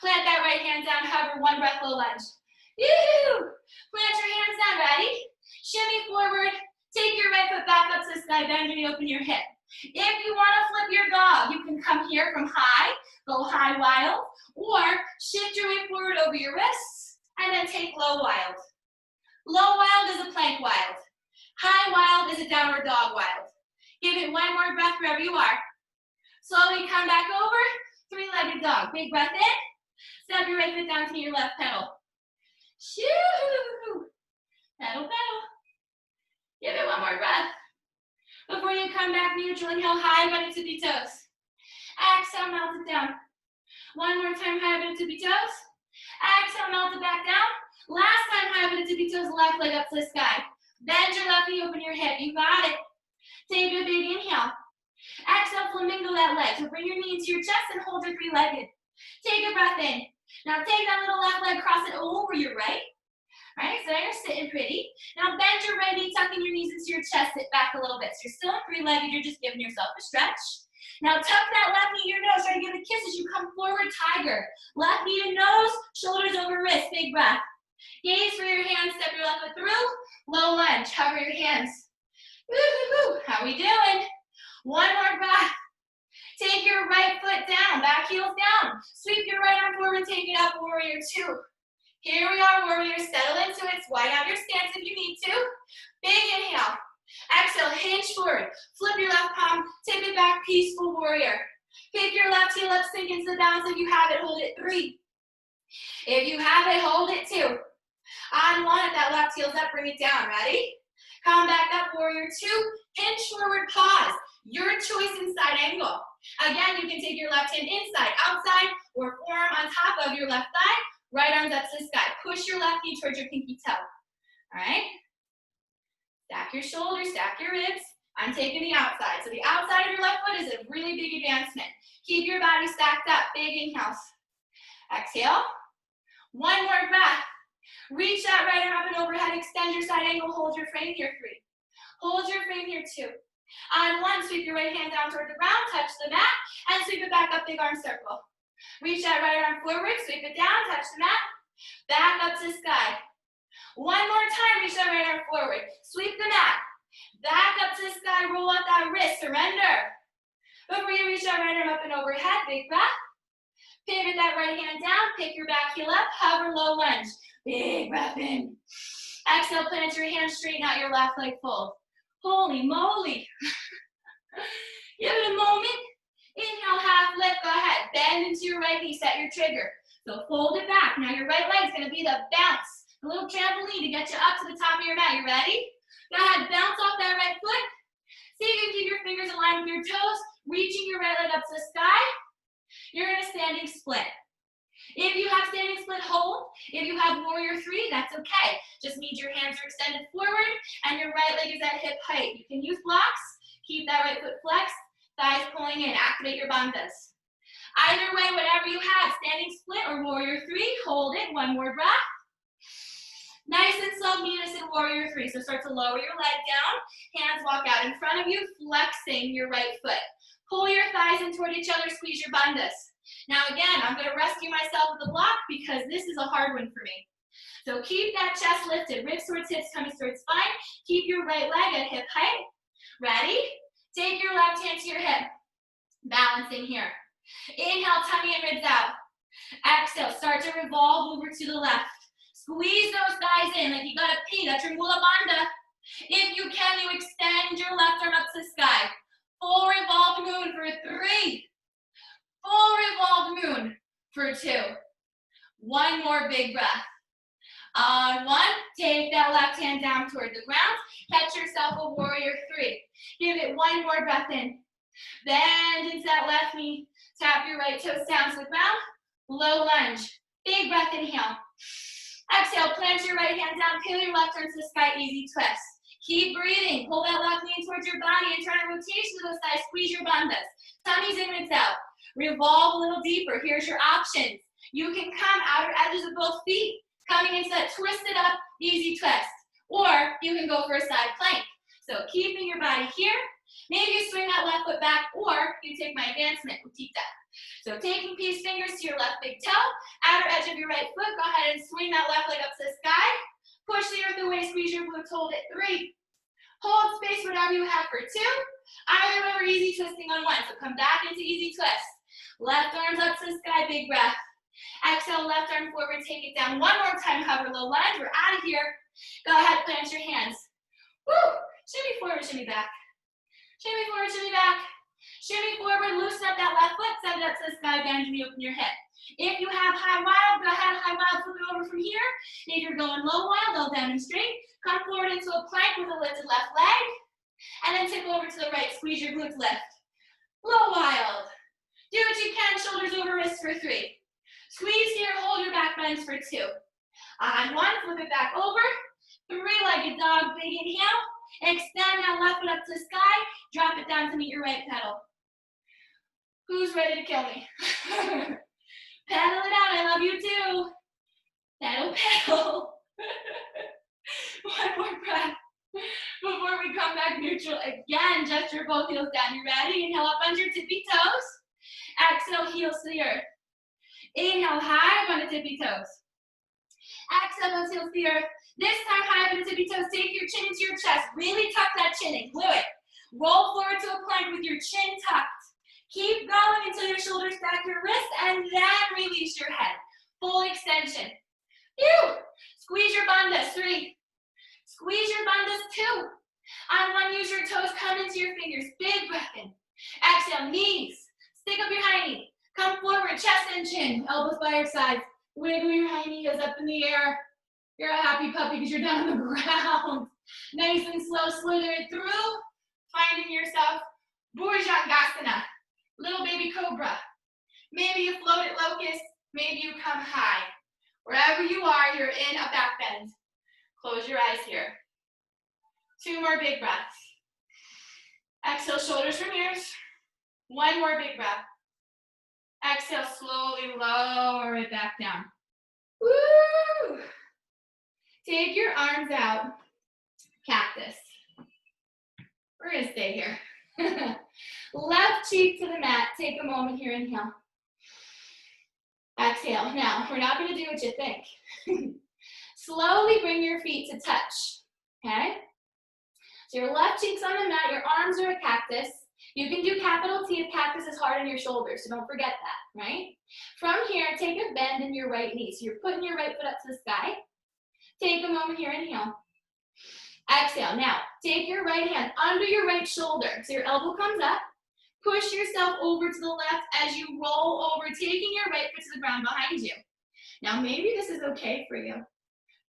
S1: Plant that right hand down. Hover, one breath, low lunge. Yoo-hoo! Plant your hands down, ready? Shimmy forward. Take your right foot back up to the sky. Bend and open your hip. If you want to flip your dog, you can come here from high, go high wild, or shift your weight forward over your wrists, and then take low wild. Low wild is a plank wild. High wild is a downward dog wild. Give it one more breath wherever you are. Slowly come back over, three-legged dog. Big breath in, step your right foot down to your left pedal. Shoo! Pedal, pedal. Give it one more breath. Before you come back, neutral, inhale, high, bend it, tippy toes. Exhale, melt it down. One more time, high, bend it, tippy toes. Exhale, melt it back down. Last time, high, bend it, tippy toes, left leg up to the sky. Bend your left knee, open your hip. You got it. Take a big inhale. Exhale, flamingo that leg. So bring your knee into your chest and hold your three-legged. Take a breath in. Now take that little left leg, cross it over your right. Right, so now you're sitting pretty. Now bend your right knee, tucking your knees into your chest, sit back a little bit. So you're still in three-legged, you're just giving yourself a stretch. Now tuck that left knee to your nose, try to give a kiss as you come forward, tiger. Left knee to nose, shoulders over wrist, big breath. Gaze for your hands, step your left foot through, low lunge, hover your hands. Woo-hoo-hoo, how we doing? One more breath. Take your right foot down, back heels down. Sweep your right arm forward, take it up, warrior two. Here we are, warrior, settle into it. Widen out your stance if you need to. Big inhale. Exhale, hinge forward. Flip your left palm, tip it back, peaceful warrior. Pick your left heel up, sink into the balance. If you have it, hold it, 3. If you have it, hold it, 2. On 1, if that left heel's up, bring it down, ready? Come back up, warrior 2. Hinge forward, pause. Your choice in side angle. Again, you can take your left hand inside, outside, or forearm on top of your left thigh. Right arms up to the sky. Push your left knee towards your pinky toe. All right? Stack your shoulders, stack your ribs. I'm taking the outside. So the outside of your left foot is a really big advancement. Keep your body stacked up. Big inhales. Exhale. One more breath. Reach that right arm up and overhead. Extend your side angle. Hold your frame here, 3. Hold your frame here, 2. On 1, sweep your right hand down toward the ground. Touch the mat. And sweep it back up, big arm circle. Reach that right arm forward, sweep it down, touch the mat, back up to the sky. One more time, reach that right arm forward, sweep the mat, back up to the sky, roll out that wrist, surrender. Before you reach that right arm up and overhead, big breath. Pivot that right hand down, pick your back heel up, hover, low lunge. Big breath in. Exhale, plant your hands, straighten out your left leg, fold. Holy moly. Give it a moment. Inhale, half lift, go ahead. Bend into your right knee, set your trigger. So fold it back. Now your right leg's gonna be the bounce. A little trampoline to get you up to the top of your mat. You ready? Go ahead, bounce off that right foot. See if you can keep your fingers aligned with your toes, reaching your right leg up to the sky. You're in a standing split. If you have standing split, hold. If you have warrior 3, that's okay. Just means your hands are extended forward and your right leg is at hip height. You can use blocks. Keep that right foot flexed. Thighs pulling in, activate your bandhas. Either way, whatever you have, standing split or warrior 3, hold it, one more breath. Nice and slow, meet us in warrior 3. So start to lower your leg down, hands walk out in front of you, flexing your right foot. Pull your thighs in toward each other, squeeze your bandhas. Now again, I'm gonna rescue myself with a block because this is a hard one for me. So keep that chest lifted, ribs towards hips, tummy towards spine. Keep your right leg at hip height. Ready? Take your left hand to your hip, balancing here. Inhale, tummy and ribs out. Exhale, start to revolve over to the left. Squeeze those thighs in like you got a pee, that's your Mula Bandha. If you can, you extend your left arm up to the sky. Full revolved moon for 3. Full revolved moon for 2. One more big breath. On 1, take that left hand down toward the ground. Catch yourself a warrior 3. Give it one more breath in. Bend into that left knee. Tap your right toes down to the ground. Low lunge. Big breath, inhale. Exhale, plant your right hand down. Peel your left arm to the sky, easy twist. Keep breathing. Pull that left knee towards your body. Internal rotation to the side. Squeeze your bandhas. Tummies in, ribs out. Revolve a little deeper. Here's your options. You can come outer edges of both feet. Coming into that twisted up, easy twist. Or you can go for a side plank. So keeping your body here. Maybe you swing that left foot back, or you take my advancement, Utthita. So taking peace fingers to your left big toe, outer edge of your right foot, go ahead and swing that left leg up to the sky. Push the earth away, squeeze your glutes, hold it, 3. Hold space, whatever you have for 2. Either way, we're easy twisting on 1. So come back into easy twist. Left arms up to the sky, big breath. Exhale, left arm forward, take it down. One more time, hover low lunge. We're out of here. Go ahead, plant your hands. Woo! Shimmy forward, shimmy back. Shimmy forward, shimmy back. Shimmy forward, loosen up that left foot, send it up to the sky, bend your knee, open your hip. If you have high wild, go ahead, high wild, flip it over from here. If you're going low wild, all down and straight. Come forward into a plank with a lifted left leg. And then tip over to the right, squeeze your glutes, lift. Low wild. Do what you can, shoulders over wrists for 3. Squeeze here, hold your back bends for 2. On 1, flip it back over. 3-legged dog, big inhale. Extend that left foot up to the sky. Drop it down to meet your right pedal. Who's ready to kill me? Pedal it out, I love you too. Pedal, pedal. One more breath before we come back neutral. Again, gesture both heels down. You ready? Inhale up on your tippy toes. Exhale, heels to the earth. Inhale, high up on the tippy toes. Exhale, those heels to the earth. This time, high up on the tippy toes. Take your chin into your chest. Really tuck that chin in. Glue it. Roll forward to a plank with your chin tucked. Keep going until your shoulders stack your wrists, and then release your head. Full extension. Phew. Squeeze your bandhas, 3. Squeeze your bandhas, 2. On 1, use your toes, come into your fingers. Big breath in. Exhale, knees. Stick up your high knee. Come forward, chest and chin. Elbows by your sides. Wiggle your high knee up in the air. You're a happy puppy because you're down on the ground. Nice and slow, slither it through. Finding yourself Bhujangasana. Little baby cobra. Maybe you float at locust. Maybe you come high. Wherever you are, you're in a back bend. Close your eyes here. 2 more big breaths. Exhale, shoulders from ears. 1 more big breath. Exhale, slowly lower it back down. Woo! Take your arms out. Cactus. We're gonna stay here. Left cheek to the mat. Take a moment here, inhale. Exhale. Now, we're not gonna do what you think. Slowly bring your feet to touch, okay? So your left cheek's on the mat, your arms are a cactus. You can do capital T if cactus is hard on your shoulders, so don't forget that, right? From here, take a bend in your right knee. So you're putting your right foot up to the sky. Take a moment here, inhale. Exhale. Now, take your right hand under your right shoulder. So your elbow comes up. Push yourself over to the left as you roll over, taking your right foot to the ground behind you. Now, maybe this is okay for you.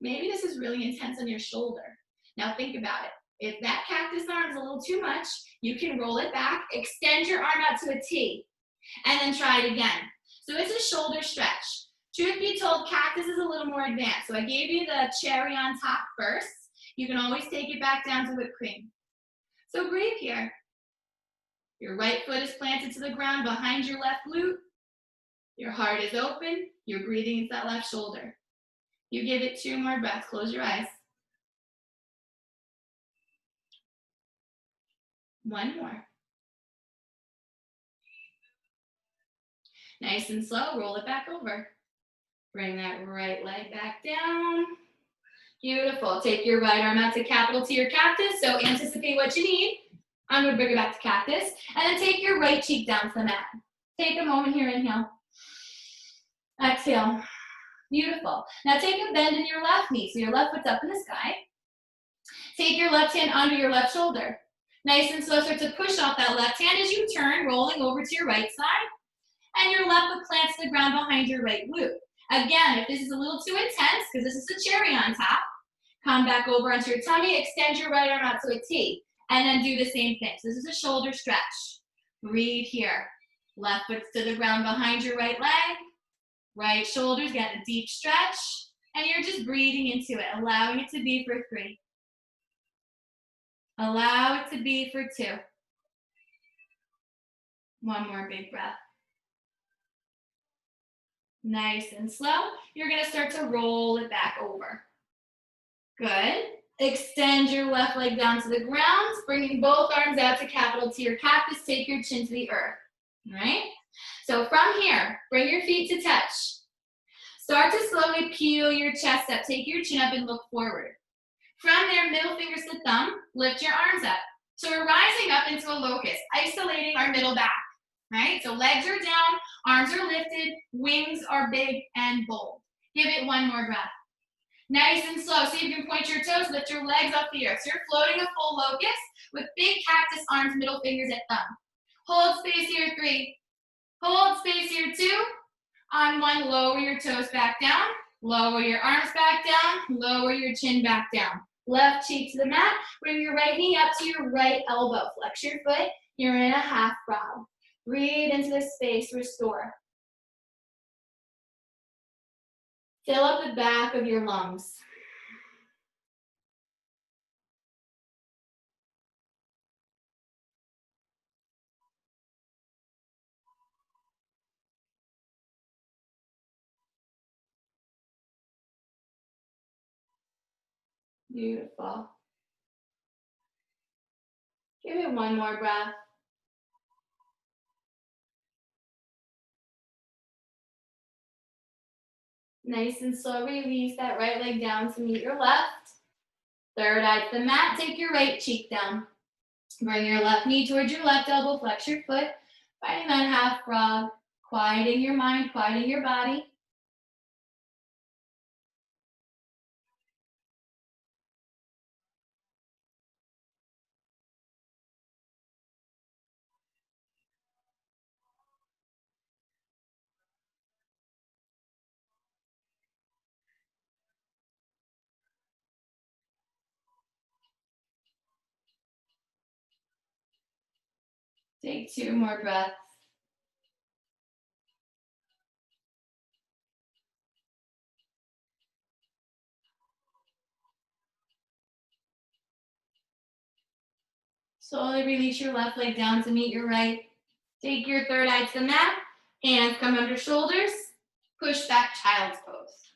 S1: Maybe this is really intense on your shoulder. Now, think about it. If that cactus arm is a little too much, you can roll it back, extend your arm out to a T, and then try it again. So it's a shoulder stretch. Truth be told, cactus is a little more advanced. So I gave you the cherry on top first. You can always take it back down to whipped cream. So breathe here. Your right foot is planted to the ground behind your left glute. Your heart is open. You're breathing into that left shoulder. You give it 2 more breaths. Close your eyes. 1 more. Nice and slow, roll it back over. Bring that right leg back down. Beautiful. Take your right arm out to capital T or cactus. So anticipate what you need. I'm going to bring it back to cactus. And then take your right cheek down to the mat. Take a moment here, inhale. Exhale. Beautiful. Now take a bend in your left knee. So your left foot's up in the sky. Take your left hand under your left shoulder. Nice and slow, start to push off that left hand as you turn, rolling over to your right side. And your left foot plants to the ground behind your right glute. Again, if this is a little too intense, because this is the cherry on top, come back over onto your tummy, extend your right arm out to a T, and then do the same thing. So this is a shoulder stretch. Breathe here. Left foot to the ground behind your right leg. Right shoulder's getting a deep stretch. And you're just breathing into it, allowing it to be for 3. Allow it to be for 2. 1 more big breath. Nice and slow. You're going to start to roll it back over. Good. Extend your left leg down to the ground, bringing both arms out to capital T or cactus, take your chin to the earth, all right? So from here, bring your feet to touch. Start to slowly peel your chest up, take your chin up and look forward. From there, middle fingers to thumb, lift your arms up. So we're rising up into a locust, isolating our middle back, right? So legs are down, arms are lifted, wings are big and bold. Give it one more breath. Nice and slow. See if you can point your toes, lift your legs off the earth. So you're floating a full locust with big cactus arms, middle fingers at thumb. Hold space here, 3. Hold space here, 2. On 1, lower your toes back down. Lower your arms back down. Lower your chin back down. Left cheek to the mat. Bring your right knee up to your right elbow. Flex your foot. You're in a half frog. Breathe into the space. Restore. Fill up the back of your lungs. Beautiful. Give it one more breath. Nice and slow, release that right leg down to meet your left. Third eye to the mat, take your right cheek down. Bring your left knee towards your left elbow, flex your foot. Finding that half frog, quieting your mind, quieting your body. Take 2 more breaths. Slowly release your left leg down to meet your right. Take your third eye to the mat. Hands come under shoulders. Push back, child's pose.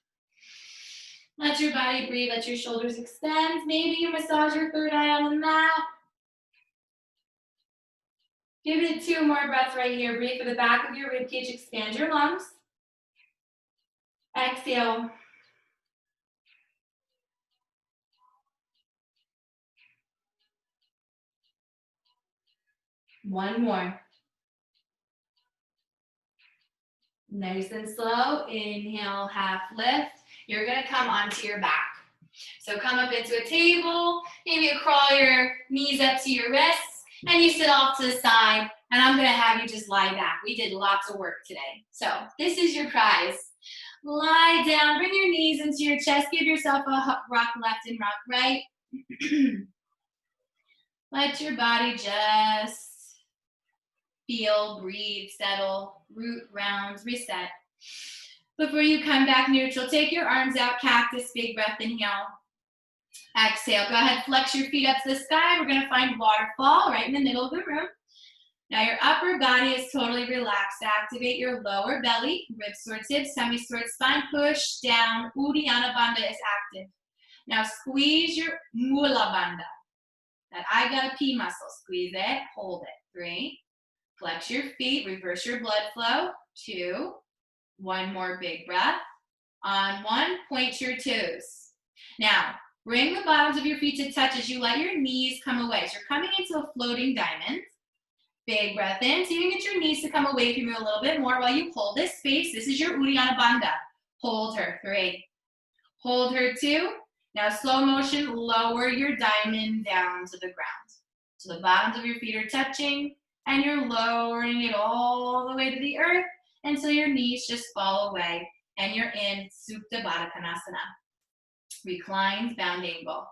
S1: Let your body breathe, let your shoulders extend. Maybe you massage your third eye on the mat. Give it 2 more breaths right here. Breathe for the back of your ribcage, expand your lungs. Exhale. One more. Nice and slow. Inhale, half lift. You're gonna come onto your back. So come up into a table. Maybe you crawl your knees up to your wrists and you sit off to the side. And I'm gonna have you just lie back. We did lots of work today. So this is your prize. Lie down, bring your knees into your chest. Give yourself a rock left and rock right. Let your body just feel, breathe, settle, root, round, reset. Before you come back neutral, take your arms out, cactus, big breath, inhale. Exhale, go ahead, flex your feet up to the sky. We're gonna find waterfall right in the middle of the room. Now your upper body is totally relaxed. Activate your lower belly, ribs towards hips, tummy towards spine, push down. Uddiyana Bandha is active. Now squeeze your Mula Bandha. That I gotta pee muscle. Squeeze it, hold it. 3. Flex your feet, reverse your blood flow. 2. One more big breath. On 1, point your toes. Now, bring the bottoms of your feet to touch as you let your knees come away. So you're coming into a floating diamond. Big breath in. So you can get your knees to come away from you a little bit more while you hold this space. This is your Uddiyana Bandha. Hold her. 3. Hold her. 2. Now slow motion, lower your diamond down to the ground. So the bottoms of your feet are touching and you're lowering it all the way to the earth until your knees just fall away and you're in Supta Baddha Konasana. Reclined bound angle.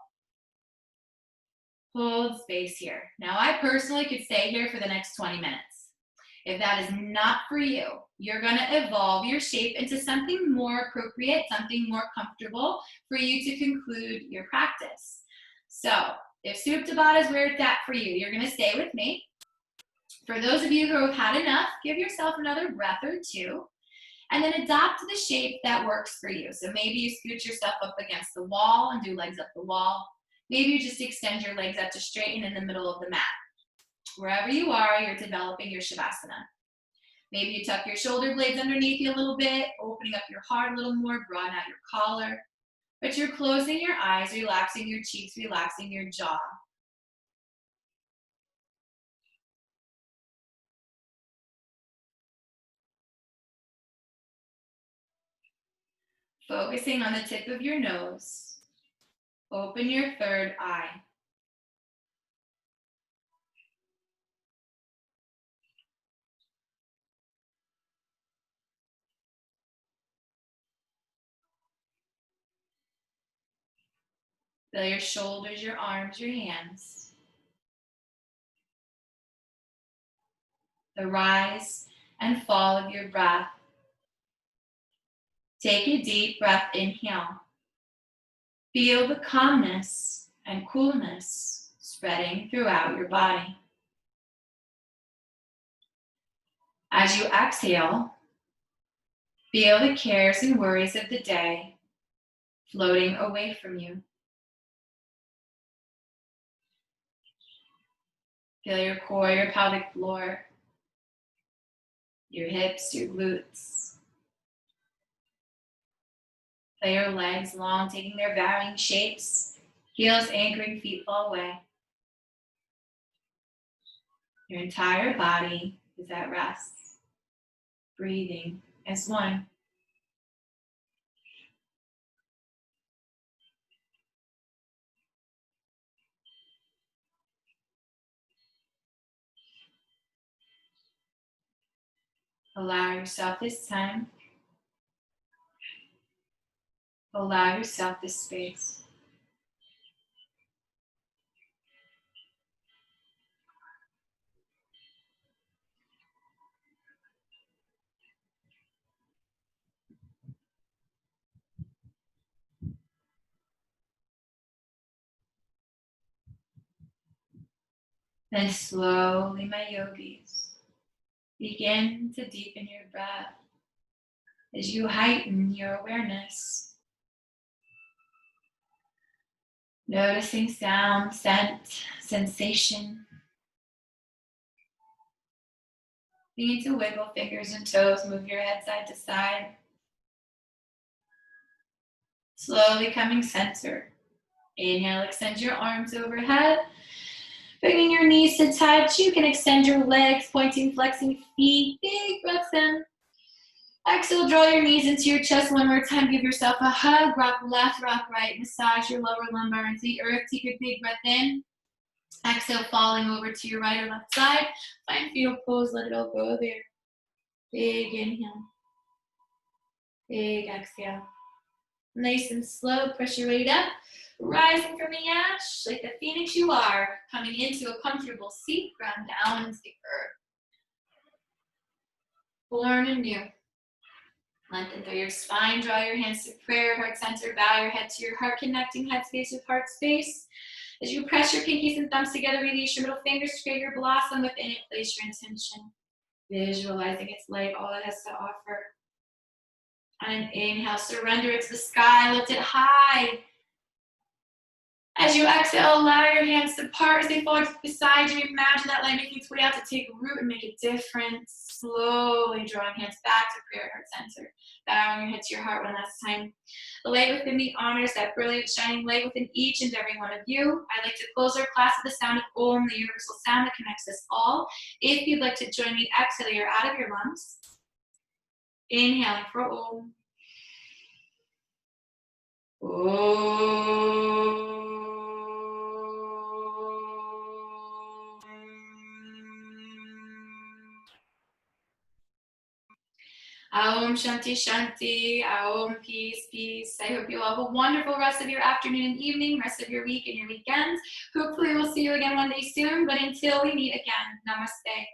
S1: Hold space here. Now I personally could stay here for the next 20 minutes. If that is not for you, you're gonna evolve your shape into something more appropriate, something more comfortable for you to conclude your practice. So if Supta Baddha is where it's at for you, you're gonna stay with me. For those of you who have had enough, give yourself another breath or 2, and then adopt the shape that works for you. So maybe you scoot yourself up against the wall and do legs up the wall. Maybe you just extend your legs out to straighten in the middle of the mat. Wherever you are, you're developing your Shavasana. Maybe you tuck your shoulder blades underneath you a little bit, opening up your heart a little more, broaden out your collar. But you're closing your eyes, relaxing your cheeks, relaxing your jaw. Focusing on the tip of your nose. Open your third eye. Feel your shoulders, your arms, your hands. The rise and fall of your breath. Take a deep breath, inhale. Feel the calmness and coolness spreading throughout your body. As you exhale, feel the cares and worries of the day floating away from you. Feel your core, your pelvic floor, your hips, your glutes. Feel your legs long, taking their varying shapes. Heels anchoring, feet fall away. Your entire body is at rest, breathing as one. Allow yourself this time. Allow yourself this space. Then slowly, my yogis, begin to deepen your breath as you heighten your awareness. Noticing sound, scent, sensation. Begin to wiggle fingers and toes, move your head side to side. Slowly coming center. Inhale, extend your arms overhead. Bringing your knees to touch. You can extend your legs, pointing, flexing feet. Big breaths in. Exhale, draw your knees into your chest one more time. Give yourself a hug. Rock left, rock right. Massage your lower lumbar into the earth. Take a big breath in. Exhale, falling over to your right or left side. Find fetal pose. Let it all go there. Big inhale. Big exhale. Nice and slow. Press your weight up. Rising from the ash like the phoenix you are. Coming into a comfortable seat. Ground down into the earth. Born anew. Lengthen through your spine, draw your hands to prayer, heart center, bow your head to your heart, connecting head space with heart space. As you press your pinkies and thumbs together, release your middle fingers to create your blossom. Within it, place your intention. Visualizing its light, all it has to offer. And inhale, surrender it to the sky, lift it high. As you exhale, allow your hands to part as they fall beside you. Imagine that light making its way out to take root and make a difference. Slowly drawing hands back to prayer, heart center. Bowing your head to your heart one last time. The light within me honors that brilliant, shining light within each and every one of you. I'd like to close our class with the sound of Om, the universal sound that connects us all. If you'd like to join me, exhale, you're out of your lungs. Inhaling for Om. Om. Aum Shanti Shanti, Aum Peace, Peace. I hope you all have a wonderful rest of your afternoon and evening, rest of your week and your weekends. Hopefully we'll see you again one day soon, but until we meet again, namaste.